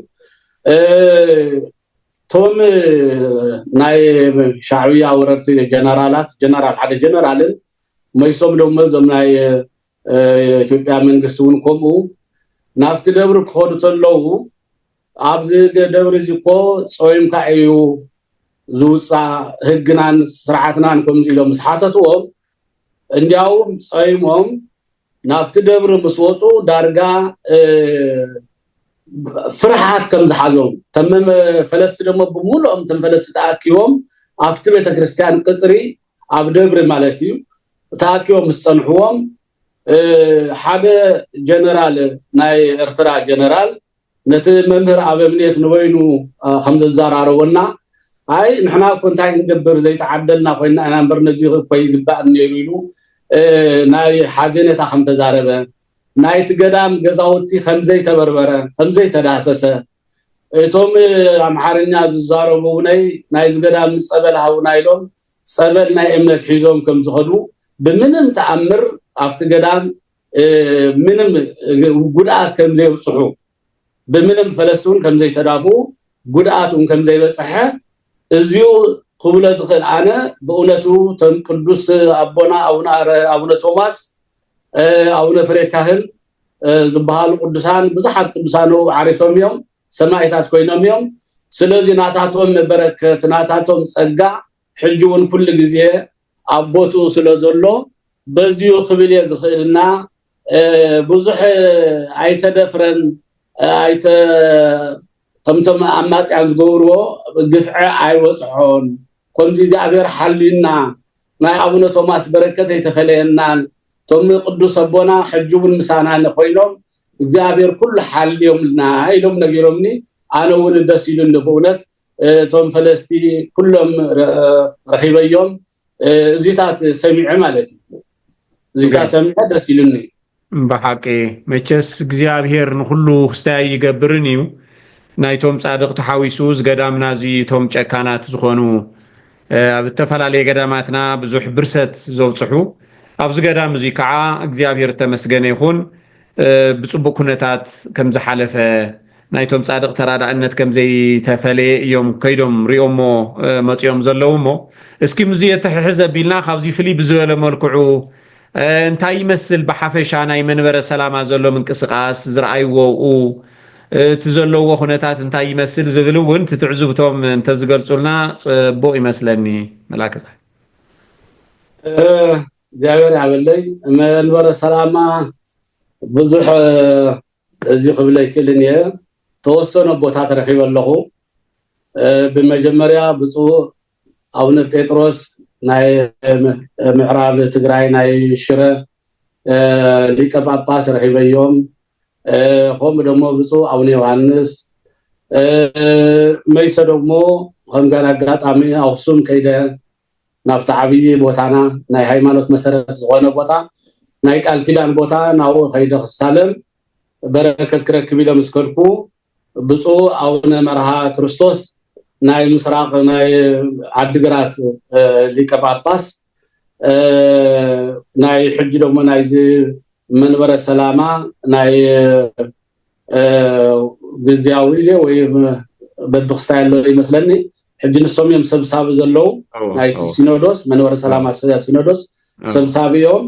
ቶም ናይ ሻዕብያ ወረርቲ ጀነራላት ጀነራል ሓደ ጀነራልን መይሶም ደሞ ዘም ናይ ኢትዮጵያ መንግስቱን ከምኡ ናፍቲ ደብር ክኾዱ ተለዉ ኣብዚ ደብር እዚኮ ጾይምካ እዩ ዝውፃ ህግናን ስርዓትናን ከምዚ ኢሎም ስሓተትዎም እንዲያውም ጾይሞም ናፍቲ ደብር ምስ ወፁ ዳርጋ ፍርሃት ከም ዝሓዞም ተመም ፈለስቲ ደሞ ብሙሉኦም ተንፈለስቲ ተኣኪቦም ኣብቲ ቤተክርስትያን ቅጽሪ ኣብ ደብር ማለት እዩ ተኣኪቦም ዝጸንሕዎም ሓደ ጀነራል ናይ ኤርትራ ጀነራል ነቲ መምህር ኣብምኔት ንወይኑ ከም ዘዛራረወና ኣይ ንሕና ኮንታይ እንገብር ዘይተዓደልና ኮይና ኢና እምበር ነዚ ኮይ ይግባእ ነይሩ ናይ ሓዘነታ ከም ተዛረበ ናይቲ ገዳም ገዛውቲ ከምዘይ ተበርበረ ከምዘይ ተዳሰሰ እቶም ኣምሓርኛ ዝዛረቡ ናይ ዝገዳም ጸበል ሃውና ኢሎም ጸበል ናይ እምነት ሒዞም ከም ዝኸዱ ብምንም ተኣምር ኣብቲ ገዳም ምንም ጉድኣት ከምዘይ ይብጽሑ ብምንም ፈለስቱን ከምዘይ ተዳፉ ጉድኣቱን ከምዘይ በጽሐ እዚሁ ክብለ ዝኽእል ኣነ በእውነቱ ተም ቅዱስ ኣቦና ኣቡነ ቶማስ ኣቡነ ፍሬካህን ዝበሃሉ ቅዱሳን ብዙሓት ቅዱሳን ዓሪፎም እዮም ሰማዕታት ኮይኖም እዮም ስለዚ ናታቶም በረከት ናታቶም ጸጋ ሕጅውን ኩሉ ግዜ ኣቦቱ ስለዘሎ በዚሁ ክብል ዝኽእልና ብዙሕ ኣይተደፍረን ኣይተ ከምቶም ኣማጽያን ዝገብርዎ ግፍዐ ኣይወጽሖን ከምዚ እግዚአብሔር ሓሊና ናይ ኣቡነ ቶማስ በረከት ኣይተፈለየናን ቶም ቅዱስ ኣቦና ሕጅውን ምሳና ኮይኖም እግዚአብሔር ኩሉ ሓልዮምና ኢሎም ነጊሮምኒ ኣነ እውን ደስ ኢሉኒ በእውነት ቶም ፈለስቲ ኩሎም ረኺበዮም እዚታት ሰሚዐ ማለት እዩ እዚታት ሰሚዐ ደስ ኢሉኒ በሓቂ መቸስ እግዚአብሔር ንኩሉ ክስታይ ይገብርን እዩ ናይቶም ጻድቅ ተሓዊሱ ዝገዳምና እዚ ቶም ጨካናት ዝኾኑ ኣብ ተፈላለየ ገዳማትና ብዙሕ ብርሰት ዘውጽሑ ኣብዚ ገዳም እዚ ከዓ እግዚአብሔር ተመስገነ ይኹን ብጽቡቅ ኩነታት ከም ዝሓለፈ ናይቶም ጻድቅ ተራዳእነት ከም ዘይተፈለየ እዮም ከይዶም ሪኦሞ መጽዮም ዘለውሞ እስኪ ምዚ የተሕሕዘ ቢልና ካብዚ ፍልይ ብዝበለ መልክዑ እንታይ ይመስል ብሓፈሻ ናይ መንበረ ሰላማ ዘሎ ምንቅስቃስ ዝረኣይዎ ትዘለዎ ኩነታት እንታይ ይመስል ዝብል እውን ትትዕዝብቶም እንተዝገልጹልና ጽቡቅ ይመስለኒ መላከ እግዚአብሔር ያበለይ መንበረ ሰላማ ብዙሕ እዚ ክብለይ ክልንየ ተወሰነ ቦታ ተረኺበ ኣለኹ ብመጀመርያ ብፁዕ ኣቡነ ጴጥሮስ ናይ ምዕራብ ትግራይ ናይ ሽረ ሊቀ ጳጳስ ረኺበዮም ከም ደሞ ብፁዕ ኣቡነ ዮሐንስ መይሰ ደሞ ከም ጋር አጋጣሚ ኣክሱም ከይደ ናፍታ ዓብይ ቦታና ናይ ሃይማኖት መሰረት ዝኾነ ቦታ ናይ ቃል ኪዳን ቦታ ናው ከይደ ክሳለም በረከት ክረክብ ኢሎም ስከልኩ ብፁዕ ኣቡነ መርሃ ክርስቶስ ናይ ምስራቅ ናይ ዓድግራት ሊቀ ጳጳስ ናይ ሕጂ ደሞ ናይ መንበረ ሰላማ ናይ ግዝያዊ ወይ በድኽስታይ ያለው ይመስለኒ ሕጂ ንሶም እዮም ሰብሳቢ ዘለው ናይ ሲኖዶስ መንበረ ሰላማ ሲኖዶስ ሰብሳቢ እዮም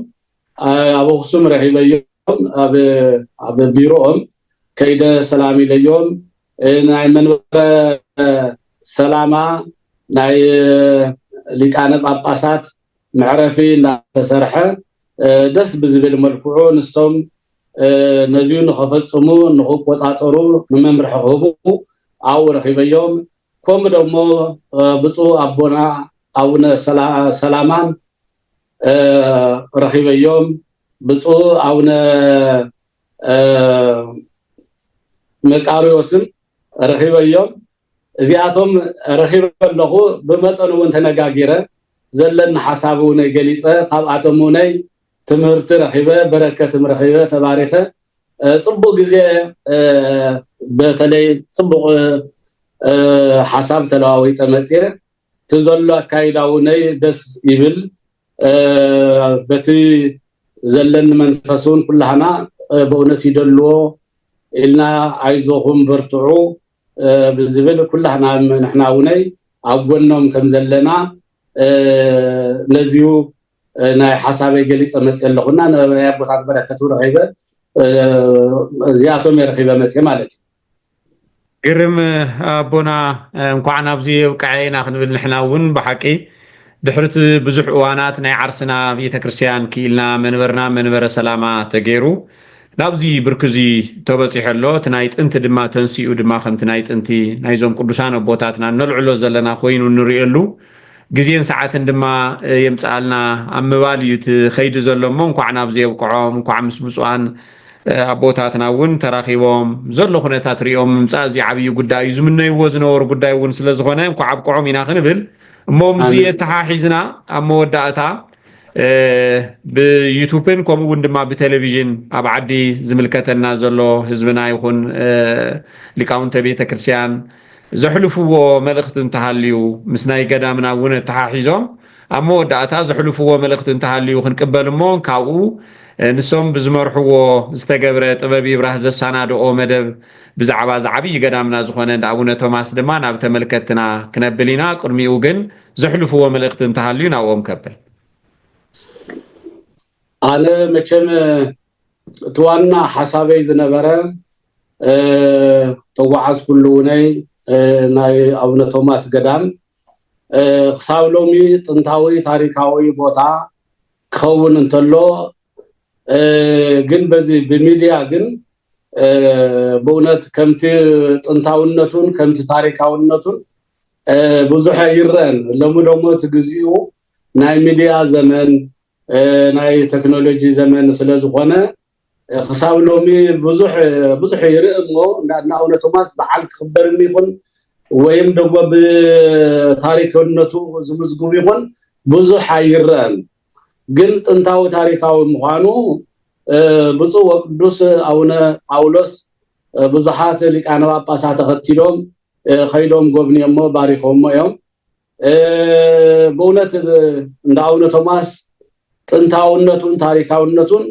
ኣብ ኣክሱም ረኺበዮም ኣብ ቢሮኦም ከይደ ሰላም ኢለዮም ናይ መንበረ ሰላማ ናይ ሊቃነ ጳጳሳት معرفي እናተሰርሐ ደስ ብዝብል መልክዑ ንሶም ነዚዩ ንኸፈጽሙ ንኽቆጻጸሩ ንመምርሒ ክህቡ ኣብኡ ረኺበዮም ከምኡ ደሞ ብፁዕ ኣቦና ኣቡነ ሰላማን ረኺበዮም ብፁዕ ኣቡነ መቃርዮስም ረኺበዮም እዚኣቶም ረኺበለኹ ብመጠኑ እውን ተነጋጊረ ዘለን ሓሳቡ ናይ ገሊጸ ካብኣቶም ናይ ትምህርቲ ረኺበ በረከትም ረኺበ ተባሪኸ ጽቡቕ ግዜ በተለይ ጽቡቕ ሓሳብ ተለዋዊጠ መጽየ ትዘሎ አካይዳው ናይ ደስ ይብል በቲ ዘለን መንፈሱን ኩላህና በእውነት ይደልዎ ኢልና አይዞኹም በርትዑ ብዝብል ኩላህና ንሕና ውነይ አጎኖም ከም ዘለና ነዚዩ ናይ ሓሳበይ ገሊጸ መጽየ ኣለኹና ናይ ቦታት በረከቱ ረኺበ እዚኣቶም የረኺበ መጽየ ማለት እዩ ግርም ኣቦና እንኳን ኣብዚ ውቃዕና ክንብል ንሕና እውን ብሓቂ ድሕርቲ ብዙሕ እዋናት ናይ ዓርስና ቤተክርስትያን ክኢልና መንበርና መንበረ ሰላማ ተገይሩ ናብዚ ብርክዚ ተበፂሐሎ እቲ ናይ ጥንቲ ድማ ተንሲኡ ድማ ከምቲ ናይ ጥንቲ ናይዞም ቅዱሳን ኣቦታትና ነልዕሎ ዘለና ኮይኑ ንሪእየሉ ግዜን ሰዓትን ድማ የምፃልና ኣብ ምባል እዩ እቲ ኸይዲ ዘሎ እሞ እንኳዕ ናብዚ የብቅዖም እንኳዕ ምስ ብፁዓን ኣቦታትና እውን ተራኺቦም ዘሎ ኩነታት ሪኦም ምምፃእ እዚ ዓብዪ ጉዳይ እዩ ዝምነይዎ ዝነበሩ ጉዳይ እውን ስለ ዝኾነ እንኳዕ ኣብቅዖም ኢና ክንብል እሞ ምዚ ተሓሒዝና ኣብ መወዳእታ ብዩቱብን ከምኡ እውን ድማ ብቴሌቪዥን ኣብ ዓዲ ዝምልከተና ዘሎ ህዝብና ይኹን ሊቃውንተ ቤተክርስትያን ዘሕልፍዎ መልእኽቲ እንተሃልዩ ምስ ናይ ገዳምና እውን ተሓሒዞም ኣብ መወዳእታ ዘሕልፍዎ መልእኽቲ እንተሃልዩ ክንቅበል እሞ ካብኡ ንሶም ብዝመርሕዎ ዝተገብረ ጥበብ ይብራህ ዘሳናድኦ መደብ ብዛዕባ ዝዓብዪ ገዳምና ዝኾነ እንዳ ኣቡነ ቶማስ ድማ ናብ ተመልከትና ክነብል ኢና ቅድሚኡ ግን ዘሕልፍዎ መልእኽቲ እንተሃልዩ ናብኦም ከብል ኣነ መቸም እቲ ዋና ሓሳበይ ዝነበረ ተጓዓዝ ኩሉ ውነይ ናይ ኣቡነ ቶማስ ገዳም ክሳብ ሎሚ ጥንታዊ ታሪካዊ ቦታ ክኸውን እንተሎ ግን በዚ ብሚድያ ግን በእውነት ከምቲ ጥንታውነቱን ከምቲ ታሪካውነቱን ብዙሕ ይርአን ሎሚ ደሞ እቲ ግዚኡ ናይ ሚድያ ዘመን ናይ ቴክኖሎጂ ዘመን ስለ ዝኾነ ክሳብ ሎሚ ብዙሕ ይርኢ እሞ እንዳ ኣቡነ ቶማስ በዓል ክኽበርኒ ይኹን ወይም ደግሞ ብታሪክነቱ ዝምዝግቡ ይኹን ብዙሕ ኣይርአን ግን ጥንታዊ ታሪካዊ ምዃኑ ብፁዕ ወቅዱስ ኣቡነ ጳውሎስ ብዙሓት ሊቃነ ጳጳሳት ተኸቲሎም ኸይዶም ጎብንዮሞ ባሪኾሞ እዮም በእውነት እንዳ ኣቡነ ቶማስ ጥንታውነቱን ታሪካውነቱን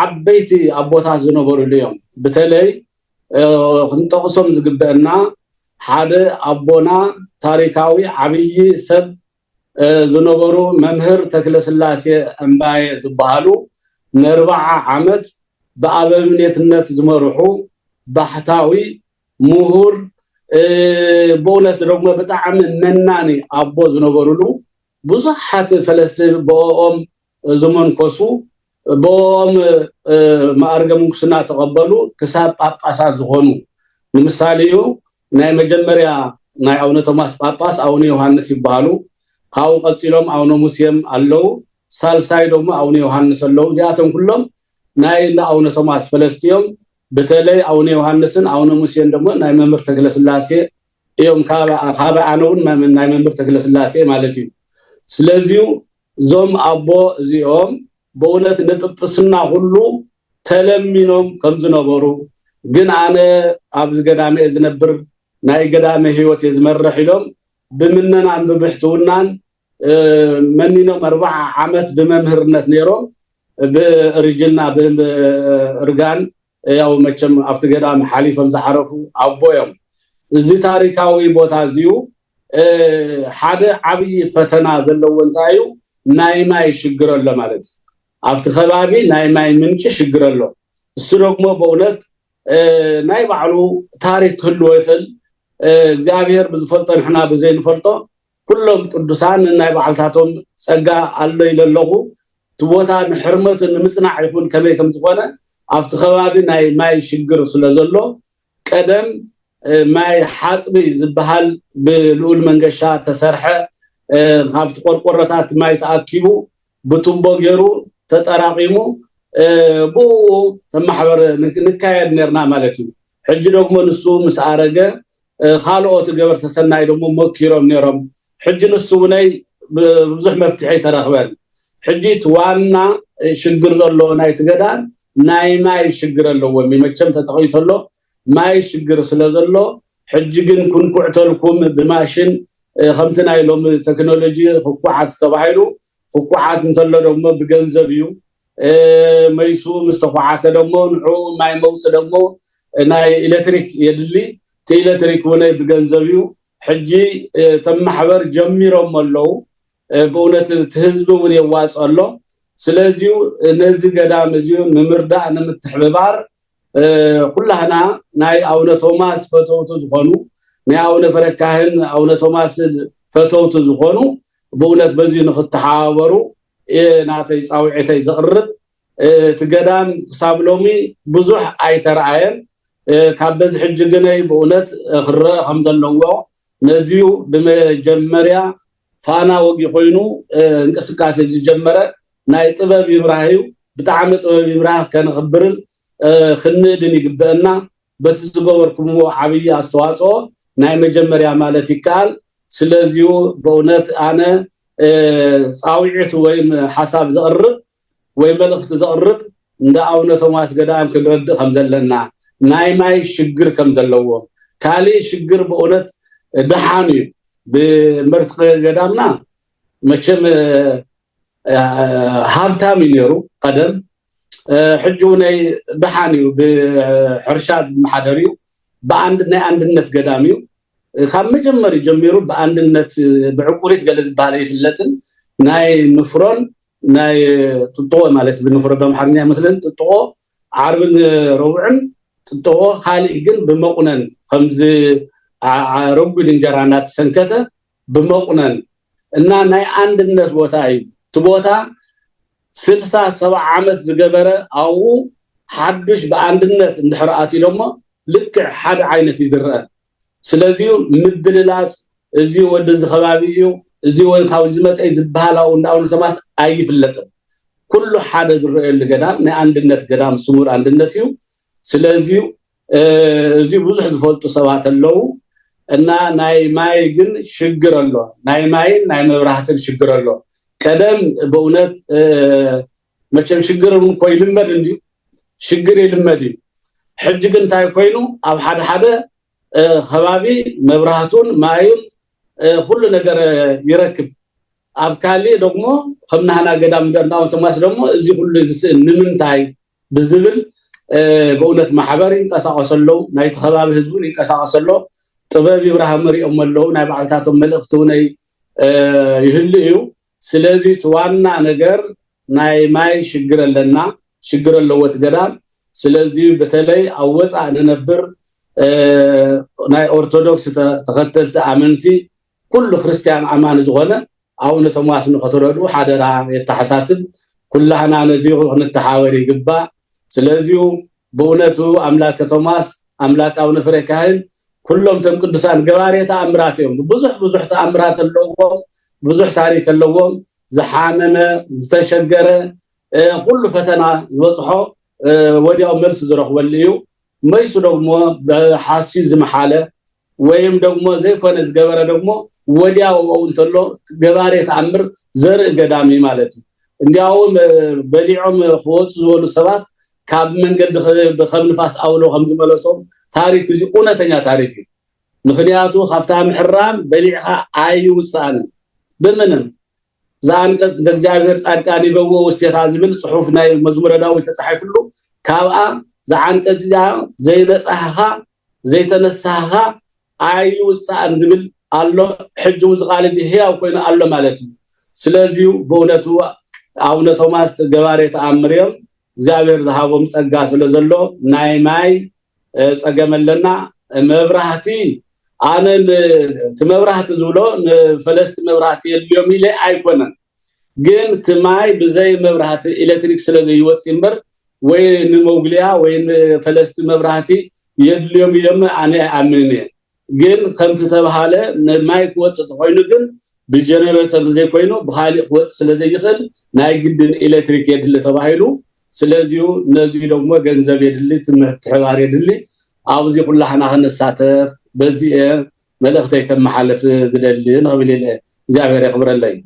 ዓበይቲ ኣቦታት ዝነበሩሉ እዮም በተለይ ክንጠቕሶም ዝግበአና ሓደ ኣቦና ታሪካዊ ዓብዪ ሰብ ዝነበሩ መምህር ተክለስላሴ እምባዬ ዝበሃሉ ን40 ዓመት ብኣበምኔትነት ዝመርሑ ባህታዊ ምሁር በእውነት ደግሞ ብጣዕሚ መናኒ ኣቦ ዝነበሩሉ ብዙሓት ፈለስቲ ብኦም ዝመንኮሱ ብኦም ማዕርገ ምንኩስና ተቐበሉ ክሳብ ጳጳሳት ዝኾኑ ንምሳሌ እዩ ናይ መጀመርያ ናይ ኣቡነ ቶማስ ጳጳስ ኣቡነ ዮሃንስ ይበሃሉ ካብኡ ቀፂሎም ኣቡነ ሙሴም ኣለው ሳልሳይ ደግሞ ኣቡነ ዮሃንስ ኣለው እዚኣቶም ኩሎም ናይ ኣቡነ ቶማስ ፈለስቲ እዮም በተለይ ኣቡነ ዮሃንስን ኣቡነ ሙሴን ደግሞ ናይ መምህር ተክለስላሴ እዮም ካብ ኣነ እውን ናይ መምህር ተክለስላሴ ማለት እዩ ስለዚሁ ዞም ኣቦ እዚኦም በእውነት ንጵጵስና ሁሉ ተለሚኖም ከም ዝነበሩ ግን ኣነ ኣብ ገዳመ ዝነብር ናይ ገዳመ ህይወት ዝመርሕ ኢሎም ብምነናን ብብሕትውናን መኒኖም 40 ዓመት ብመምህርነት ነይሮም ብርጅና ብርጋን ያው መቸም ኣብቲ ገዳም ሓሊፎም ዝዓረፉ ኣቦ እዮም እዚ ታሪካዊ ቦታ እዚዩ ሓደ ዓብዪ ፈተና ዘለዎ እንታይ እዩ ናይ ማይ ሽግር ኣሎ ማለት እዩ ኣብቲ ከባቢ ናይ ማይ ምንጭ ሽግር ኣሎ እሱ ደግሞ በእውነት ናይ ባዕሉ ታሪክ ክህልዎ ይኽእል እግዚአብሔር ብዝፈልጦ ንሕና ብዘይ ንፈልጦ ኩሎም ቅዱሳን ናይ በዓልታቶም ጸጋ አለ ይለለኹ ትቦታ ንሕርመት ንምጽናዕ ይኹን ከመይ ከም ዝኾነ ኣብቲ ከባቢ ናይ ማይ ሽግር ስለዘሎ ቀደም ማይ ሓጽቢ ዝበሃል ብልኡል መንገሻ ተሰርሐ ካብቲ ቆርቆሮታት ማይ ተኣኪቡ ብቱቦ ገይሩ ተጠራቂሙ ቡ ተማሕበር ንካየድ ነርና ማለት እዩ ሕጂ ደግሞ ንሱ ምስ አረገ ካልኦት ገበርተ ሰናይ ደግሞ ሞኪሮም ነሮም ሕጂ ንሱ ናይ ብዙሕ መፍትሒ ተረኽበን ሕጂ ዋና ሽግር ዘሎ ናይ ትገዳን ናይ ማይ ሽግር ኣለዎ መቸም ተጠቂሰሎ ማይ ሽግር ስለዘሎ ሕጂ ግን ኩንኩዕተልኩም ብማሽን ከምቲ ናይ ሎም ቴክኖሎጂ ፍቁዓት ተባሂሉ ፍቁዓት እንተሎ ደግሞ ብገንዘብ እዩ መይሱ ምስተቋዓተ ደግሞ ንዑ ማይ መውጽ ደግሞ ናይ ኤሌክትሪክ የድሊ ኤሌክትሪክ ወነይ ብገንዘብ እዩ ሕጂ ተማሕበር ጀሚሮም ኣለው በእውነት ህዝብ ውን የዋጽሎ ስለዚህ ነዚ ገዳም እዚዩ ንምርዳእ ንምትሕብባር ኩላህና ናይ አቡነ ቶማስ ፈተውቱ ዝኾኑ ናይ አቡነ ፈረካህን አቡነ ቶማስ ፈተውቱ ዝኾኑ በእውነት በዚ ንኽተሓባበሩ ናተይ ጻውዒተይ ዘቅርብ ትገዳም ክሳብሎሚ ብዙሕ ኣይተረአየን ካብ በዚ ሕጂ ግነይ በእውነት ክረአ ከም ዘለዎ ነዚዩ ብመጀመርያ ፋና ወጊ ኮይኑ እንቅስቃሴ ዝጀመረ ናይ ጥበብ ይምራህ ብጣዕሚ ጥበብ ይምራህ ከንኽብርን ክንድን ይግበአና በቲ ዝገበርኩምዎ ዓብይ አስተዋጽኦ ናይ መጀመርያ ማለት ይካል ስለዚሁ በእውነት አነ ጻውዒት ወይም ሐሳብ ዘቅርብ ወይ መልእኽቲ ዘቅርብ እንደ አቡነ ቶማስ ገዳም ክንረድእ ከም ዘለና ናይ ማይ ሽግር ከም ዘለዎ ካሊ ሽግር በእውነት ደሓን እዩ ብመርት ገዳምና መቸም ሃብታም ይነሩ ቀደም ሕጂ ናይ ደሓን እዩ ብሕርሻት ማሕደር እዩ በአንድ ናይ አንድነት ገዳም እዩ ካብ መጀመሪ ጀሚሩ በአንድነት ብዕቁሪት ገለ ዝበሃል ይፍለጥን ናይ ንፍሮን ናይ ጥጥቆ ማለት ብንፍሮ በመሓርኛ መስለን ጥጥቆ ዓርብን ረቡዕን ጥጥቆ ካልእ ግን ብመቁነን ከምዚ ረጉድ እንጀራናት ሰንከተ ብመቁነን እና ናይ አንድነት ቦታ እዩ ትቦታ 60-70 ዓመት ዝገበረ አው ሓድሽ በአንድነት እንድሕራአት ይሎሞ ልክ ሓደ ዓይነት ይድረአ ስለዚህ ምብልላስ እዚ ወደ ዝኸባቢ እዩ እዚ ወይ ካብ ዝመጽይ ዝበሃላው እንዳው ተማስ አይፍለጥም ኩሉ ሓደ ዝረአየሉ ገዳም ናይ አንድነት ገዳም ስሙር አንድነት እዩ ስለዚህ እዚ ብዙሕ ዝፈልጡ ሰባት ኣለው እና ናይ ማይ ግን ሽግር ኣሎ ናይ ማይ ናይ መብራህትን ሽግር ኣሎ ቀደም በእውነት መቸም ሽግርን ኮይልመድ እንዲ ሽግር ይልመድ ሕጂ ግን ታይ ኮይኑ ኣብ ሓደ ሓደ ከባቢ መብራህቱን ማይን ሁሉ ነገር ይረክብ ኣብ ካሊ ደግሞ ከምናህና ገዳም እንደናው ተማስ ደግሞ እዚ ሁሉ ንምንታይ ብዝብል በእውነት ማሕበር ይንቀሳቀሰሉ ናይ ተኸባቢ ህዝቡን ይንቀሳቀሰሉ ጥበብ ይብራሂም ሪኦም ኣለው ናይ በዓልታቶም መልእኽቱ ናይ ይህሉ እዩ ስለዚህ ዋና ነገር ናይ ማይ ሽግር ኣለና ሽግር ኣለወት ገዳም ስለዚህ በተለይ አወጻ ነነብር ናይ ኦርቶዶክስ ተኸተልቲ አመንቲ ኩሉ ክርስቲያን አማን ዝኾነ አቡነ ቶማስ ንኸተረዱ ሓደራ የተሐሳስብ ኩላህና ነዚሁ ንተሓወሪ ይግባ ስለዚህ በእውነቱ አምላከ ቶማስ አምላክ አቡነ ፍሬካህን ኩሎም ተም ቅዱሳን ገባሬታ አምራት እዮም ብዙሕ ተአምራት ኣለዎም ብዙሕ ታሪክ ኣለዎም ዝሓመመ ዝተሸገረ ኩሉ ፈተና ዝበጽሖ ወዲያው መልስ ዝረኽበሉ እዩ መይሱ ደግሞ በሐሲ ዝመሓለ ወይም ደግሞ ዘይኮነ ዝገበረ ደግሞ ወዲያው እንተሎ ገባሬ ተአምር ዘርኢ ገዳሚ ማለት እዩ እንዲያውም በሊዖም ኽወጽ ዝበሉ ሰባት ካብ መንገድ በኸም ንፋስ አውሎ ከም ዝመለሶም ታሪክ እዚ እውነተኛ ታሪክ እዩ ምክንያቱ ካብታ ምሕራም በሊዕኻ ኣይውሳን ብምንም ዛንቀጽ እግዚአብሔር ጻድቃን ይበው ውስጤታ ዝብል ጽሑፍ ናይ መዝሙረ ዳዊት ተጻሒፍሉ ካብአ ዛንቀጽ ዘይበጻኻ ዘይተነሳኻ ኣይውሳን ዝብል አሎ ሕጁ ዝቃለዚ ህያው ኮይኑ አሎ ማለት እዩ ስለዚህ በእውነቱ አቡነ ቶማስ ገባሬ ተአምርዮም እግዚአብሔር ዝሃቦም ጸጋ ስለዘሎ ናይ ማይ ጸገመለና መብራህቲ أنا تمبرهات زولو فلست مبرهات اليوم إلى أيقونن جن تماي بزي مبرهات إلكتريك سلزي يوسمبر وين موجليا وين فلست مبرهاتي اليوم أنا أمني جن خمسة تبهاله مايك وقت تقوينه جن بالجنراتور زي كوينه بحالي وقت سلزي يخل ناي جدا إلكتريك يدل تبهيلو سلزيو نزيو لو ما جنزب يدل تحوار يدل عاوزي كلها حنا هنساتف بزي ملختي كم محل في زدلين قبل زعبر يخبر الله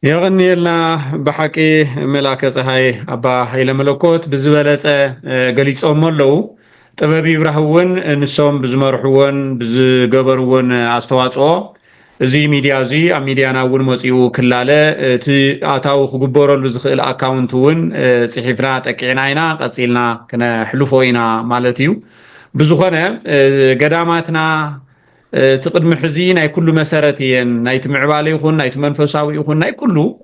يغني لنا بحكي ملاك صحي أبا هيلا ملكوت بزبالة قليس أمولو طبابي برهون نسوم بزمرحون بزقبرون أستواصو زي ميديا زي ميديانا ون موسيو كلاله تي اتاو خغبورو لزخيل اكاونتون صحيفنا تقيناينا قصيلنا كنا حلفوينا مالتيو بزخونه قداماتنا تقدم حزين اي كل مسارتين نايت معبالي يكون نايت منفساوي يكون ناي كله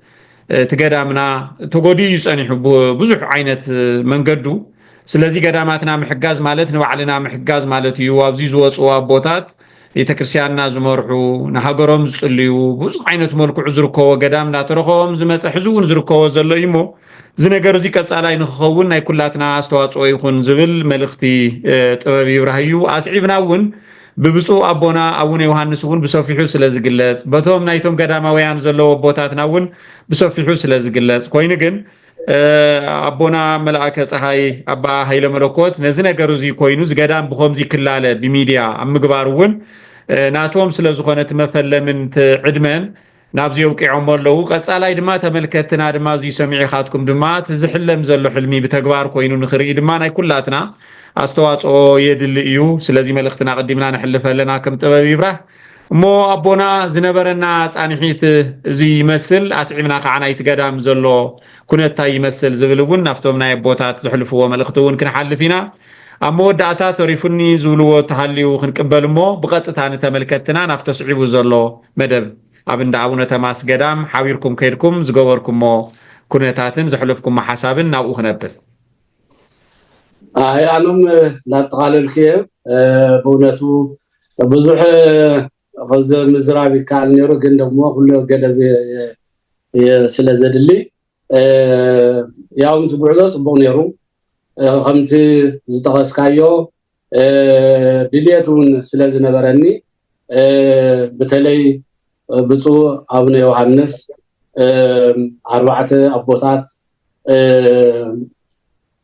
تقدامنا تغودي يصنح بزح عينت منقدو سلازي قداماتنا محجاز مالت نوعلنا محجاز مالتيو ابزي زوصوا بوتات يتكرسياننا زمرحو نهاجرهم زليو بوز عينت ملكو زركو قدامنا ترخوهم زمس حزون زركو زلو يمو زنجر زي كسالاي نخون ناي كلاتنا استواصو يكون زبل ملختي طبابي برهيو اسعيبنا ون ببصو ابونا ابون يوحنس ون بسوفيحو سلازغلص بتوم نايتوم قداماويان زلو بوتاتنا ون بسوفيحو سلازغلص كوين ግን አቦና መልአከ ፀሐይ አባ ኃይለ መለኮት ነዚ ነገሩ ዚ ኮይኑ ዝገዳም ብኾምዚ ክላለ ብሚዲያ አምግባሩን ናቶም ስለዝኾነ ተመፈለምን ትዕድመን ናብዚ የውቂዖም ኣለዉ ቀጻላይ ድማ ተመልከትና ድማ እዚ ሰሚዕኻትኩም ድማ ትዝሕለም ዘሎ ሕልሚ ብተግባር ኮይኑ ንኽርኢ ድማ ናይ ኩላትና አስተዋጽኦ የድል እዩ ስለዚ መልእኽትና ቀዲምና ንሕልፈለና ከም ጥበብ ይብራህ እሞ አቦና ዝነበረና ጻንሒት እዚ ይመስል አስዒብና ከዓናይት ገዳም ዘሎ ኩነታ ይመስል ዝብልውን ናፍቶም ናይ ቦታት ዝሕልፍዎ መልእኽቲውን ክንሓልፊና ኣብ መወዳእታ ተሪፉኒ ዝብልዎ ተሃልዩ ክንቅበል እሞ ብቐጥታ ንተመልከትና ናፍቶ ስዒቡ ዘሎ መደብ ኣብ እንዳ አቡነ ተማስ ገዳም ሓቢርኩም ከይድኩም ዝገበርኩሞ ኩነታትን ዘሕልፍኩም ሓሳብን ናብኡ ክነብል ኣነም ላጠቃለልክየ በእውነቱ ብዙሕ خذ مزرابي كان نيرو ግን ደግሞ ሁሉ ገደብ ስለዘድሊ ያውም ትጉዕዞ ጽቡቕ ነይሩ ከምቲ ዝተኸስካዮ ድልየቱን ስለዝነበረኒ በተለይ ብፁዕ አቡነ ዮሐንስ አርባዕተ አቦታት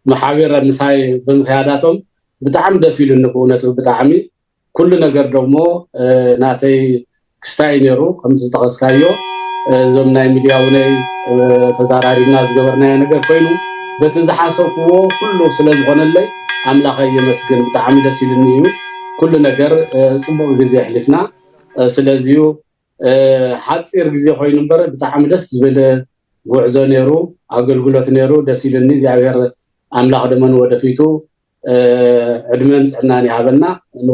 ማሕበር ምሳይ ብምኽያዳቶም ብጣዕሚ ደስ ኢሉኒ በእውነቱ ብጣዕሚ كل ነገር ደግሞ ናተይ ክስታይ ነይሩ ከምዚ ተኸስካዮ ዘምናይ ሚዲያውነይ ተዛራሪና ዝገበርናዮ ነገር ኮይኑ በቲ ዝሓሰብክዎ ኩሉ ስለዝኾነለይ ኣምላኸ የመስግን ብጣዕሚ ደስ ኢሉኒ እዩ ኩሉ ነገር ጽቡቕ ግዜ ሕሊፍና ስለዚዩ ሓፂር ግዜ ኮይኑ እምበር ብጣዕሚ ደስ ዝብል ጉዕዞ ነይሩ ኣገልግሎት ነይሩ ደስ ኢሉኒ እግዚአብሔር ኣምላኽ ደመን ወደፊቱ ዕድመን ጽናን ይሃበና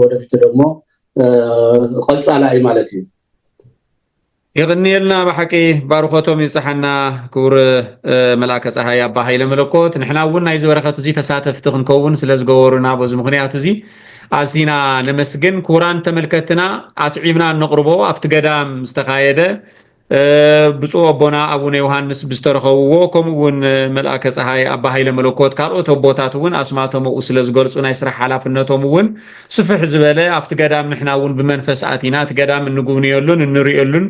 ወደፊት ደግሞ ቀጻላይ ማለት እዩ ይግኒልና በሐቂ ባርኾቶም ይጽሐና ክቡር መልአከ ፀሐይ አባ ኃይለ መለኮት ንሕናውን ናይ ዝበረኸት እዚ ተሳተፍቲ ክንከውን ስለዝገበሩና በዚ ምኽንያት እዚ ኣዝና ነመስግን ኩራን ተመልከትና ኣስዒብና ንቕርቦ ኣብቲ ገዳም ዝተኻየደ ብፁዕ አቦና አቡነ ዮሐንስ ብዝተረኸብዎ ከምኡውን መልአከ ፀሐይ አባ ኃይለ መለኮት ካልኦት ኣቦታትውን ኣስማቶም ስለዝገልጹ ናይ ስራሕ ሓላፍነቶምውን ስፍሕ ዝበለ ኣብቲ ገዳም ንሕናውን ብመንፈስ ኣቲና እቲ ገዳም እንጉብንየሉን እንሪእሉን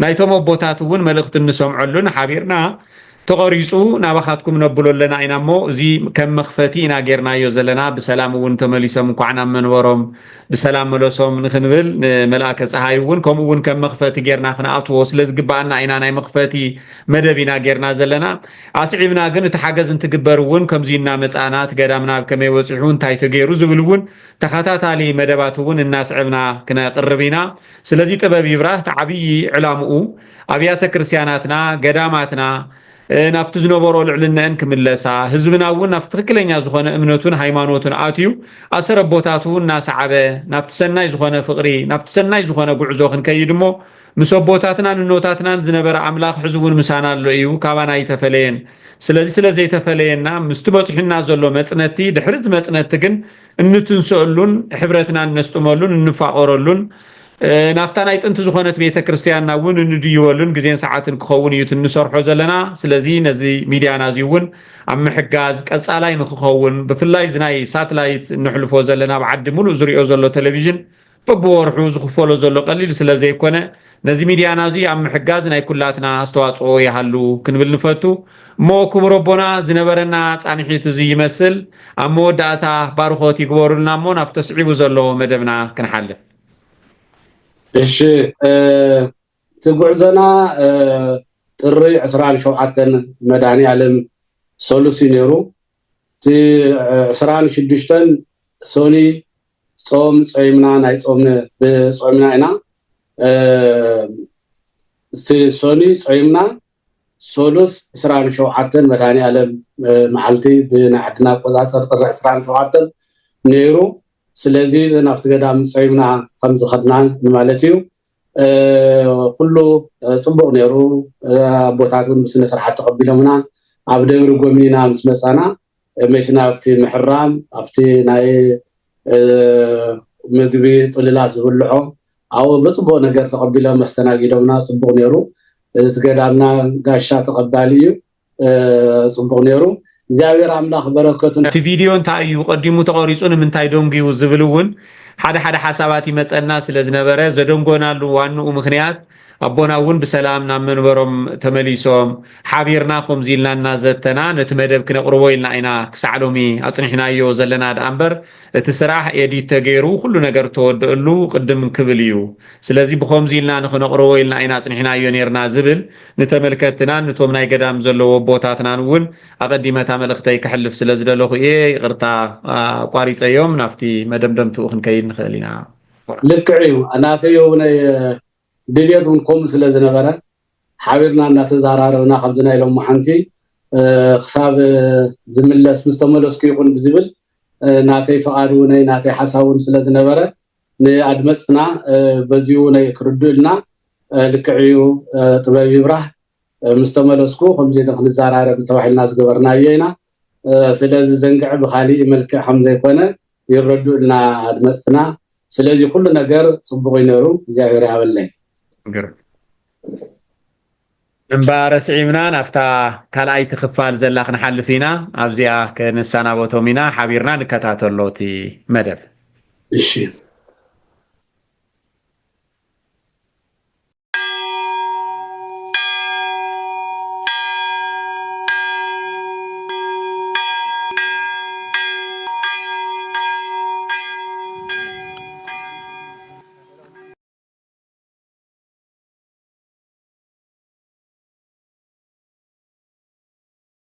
ናይቶም ኣቦታትውን መልእኽቲ እንሰምዐሉን ሓቢርና ተቐሪጹ ናባኻትኩም ነብሎ ኣለና ኢና እሞ እዚ ከም መኽፈቲ ኢና ጌርናዮ ዘለና ብሰላም እውን ተመሊሶም እንኳዕና መንበሮም ብሰላም መለሶም ንኽንብል መልአከ ፀሐይ እውን ከምኡውን ከም መኽፈቲ ጌርና ክንኣትዎ ስለዝግባአና ኢና ናይ መኽፈቲ መደብ ኢና ጌርና ዘለና ኣስዒብና ግን እቲ ሓገዝ እንትግበር እውን ከምዚ እናመፃና እቲ ገዳምና ከመይ ወፂሑ እንታይ ተገይሩ ዝብል እውን ተኸታታሊ መደባት እውን እናስዕብና ክነቅርብ ኢና ስለዚ ጥበብ ይብራህ ዓብዪ ዕላምኡ ኣብያተ ክርስቲያናትና ገዳማትና ናፍቲ ዝነበሮ ልዕልነን ክምለሳ ህዝብና እውን ናፍቲ ትክክለኛ ዝኾነ እምነቱን ሃይማኖቱን ኣትዩ ኣሰረ ቦታቱ እናሰዓበ ናፍቲ ሰናይ ዝኾነ ፍቕሪ ናፍቲ ሰናይ ዝኾነ ጉዕዞ ክንከይድ እሞ ምስ ኣቦታትናን እኖታትናን ዝነበረ ኣምላኽ ሕዚ እውን ምሳና ኣሎ እዩ ካባና ይተፈለየን ስለዚ ስለዘይተፈለየና ምስቲ በፅሕና ዘሎ መፅነቲ ድሕሪ መፅነቲ ግን እንትንስአሉን ሕብረትና እነስጥመሉን እንፋቐረሉን ናፍታ ናይ ጥንቲ ዝኾነት ቤተ ክርስቲያንና እውን እንድይወሉን ግዜን ሰዓትን ክኸውን እዩ እንሰርሖ ዘለና ስለዚ ነዚ ሚድያና እዚ እውን ኣብ ምሕጋዝ ቀጻላይ ንክኸውን ብፍላይ ዝናይ ሳተላይት ንሕልፎ ዘለና ብዓዲ ሙሉእ ዝሪኦ ዘሎ ቴሌቪዥን በብወርሑ ዝኽፈሎ ዘሎ ቀሊል ስለ ዘይኮነ ነዚ ሚድያና እዚ ኣብ ምሕጋዝ ናይ ኩላትና ኣስተዋፅኦ ይሃሉ ክንብል ንፈቱ እሞ ክቡር ኣቦና ዝነበረና ፃንሒት እዚ ይመስል ኣብ መወዳእታ ባርኾት ይግበሩልና እሞ ናብቲ ተስዒቡ ዘሎ መደብና ክንሓልፍ እሺ ትጉዕዞና ጥሪ 27 መድኃኔዓለም ሶሉስ ነይሩ ቲ 26 ሶኒ ጾም ጾይምና ናይ ጾም በጾምና ኢና ሶኒ ጾይምና ሶሉስ 27 መድኃኔዓለም መዓልቲ ብናዕድና ቆጻጸር ጥሪ 27 ነይሩ ስለዚ ናፍቲ ገዳም ጾይምና ከም ዝኸድናን ማለት እዩ ኩሉ ጽቡቕ ነይሩ ኣቦታት እውን ስነ ስርዓት ተቐቢሎምና ኣብ ደብሪ ጎብኒና ምስ መጻና መሽና ኣብቲ ምሕራም ኣብቲ ናይ ምግቢ ጥልላት ዝብልዖ ኣብ በጽቡቕ ነገር ተቐቢሎም መስተናጊዶምና ጽቡቕ ነይሩ እቲ ገዳምና ጋሻ ተቐባሊ እዩ ጽቡቕ ነይሩ እግዚአብሔር አምላክ በረከቱን እቲ ቪድዮ እንታይ እዩ ቀዲሙ ተቆሪጹ ንምንታይ ደንጊዩ ዝብል እውን ሓደ ሓሳባት ይመጸና ስለ ዝነበረ ዘደንጎናሉ ዋንኡ ምክንያት ኣቦና እውን ብሰላም ናብ መንበሮም ተመሊሶም ሓቢርና ከምዚ ኢልና እናዘተና ነቲ መደብ ክነቅርቦ ኢልና ኢና ክሳዕ ሎሚ ኣጽኒሕናዮ ዘለና ዳኣምበር እቲ ስራሕ ኤዲት ተገይሩ ኩሉ ነገር ተወድእሉ ቅድም ክብል እዩ ስለዚ ብከምዚ ኢልና ንክነቅርቦ ኢልና ኢና ኣጽኒሕናዮ ነርና ዝብል ንተመልከትና ነቶም ናይ ገዳም ዘለዎ ቦታትናን እውን ኣቀዲመታ መልእክተይ ክሕልፍ ስለ ዝደለኹ ይቅርታ ቋሪፀዮም ናፍቲ መደምደምቱ ክንከይድ ንኽእል ኢና ልክዕ እዩ እናተዮ ናይ ድልየቱን ኮም ስለ ዝነበረ ሓቢርና እናተዛራረብና ከምዚ ናይ ሎም ሓንቲ ክሳብ ዝምለስ ምስተመለስኩ ይኹን ብዝብል ናተይ ፈቃዱ ናይ ናተይ ሓሳቡን ስለ ዝነበረ ንኣድመፅና በዚሁ ናይ ክርድኡልና ልክዕ እዩ ጥበብ ይብራህ ምስተመለስኩ ከምዚ ክንዛራረብ ተባሂልና ዝገበርናዮ ኢና ስለዚ ዘንግዕ ብኻሊእ መልክዕ ከምዘይኮነ ይረድኡልና ኣድመፅትና ስለዚ ኩሉ ነገር ጽቡቕ ይነሩ እግዚአብሔር ያበለኝ እምበር ስዒምና ናፍታ ካልኣይቲ ክፋል ዘላ ክንሓልፍ ኢና ኣብዚኣ ከንሰናበቶም ኢና ሓቢርና ንከታተሎ እቲ መደብ እሺ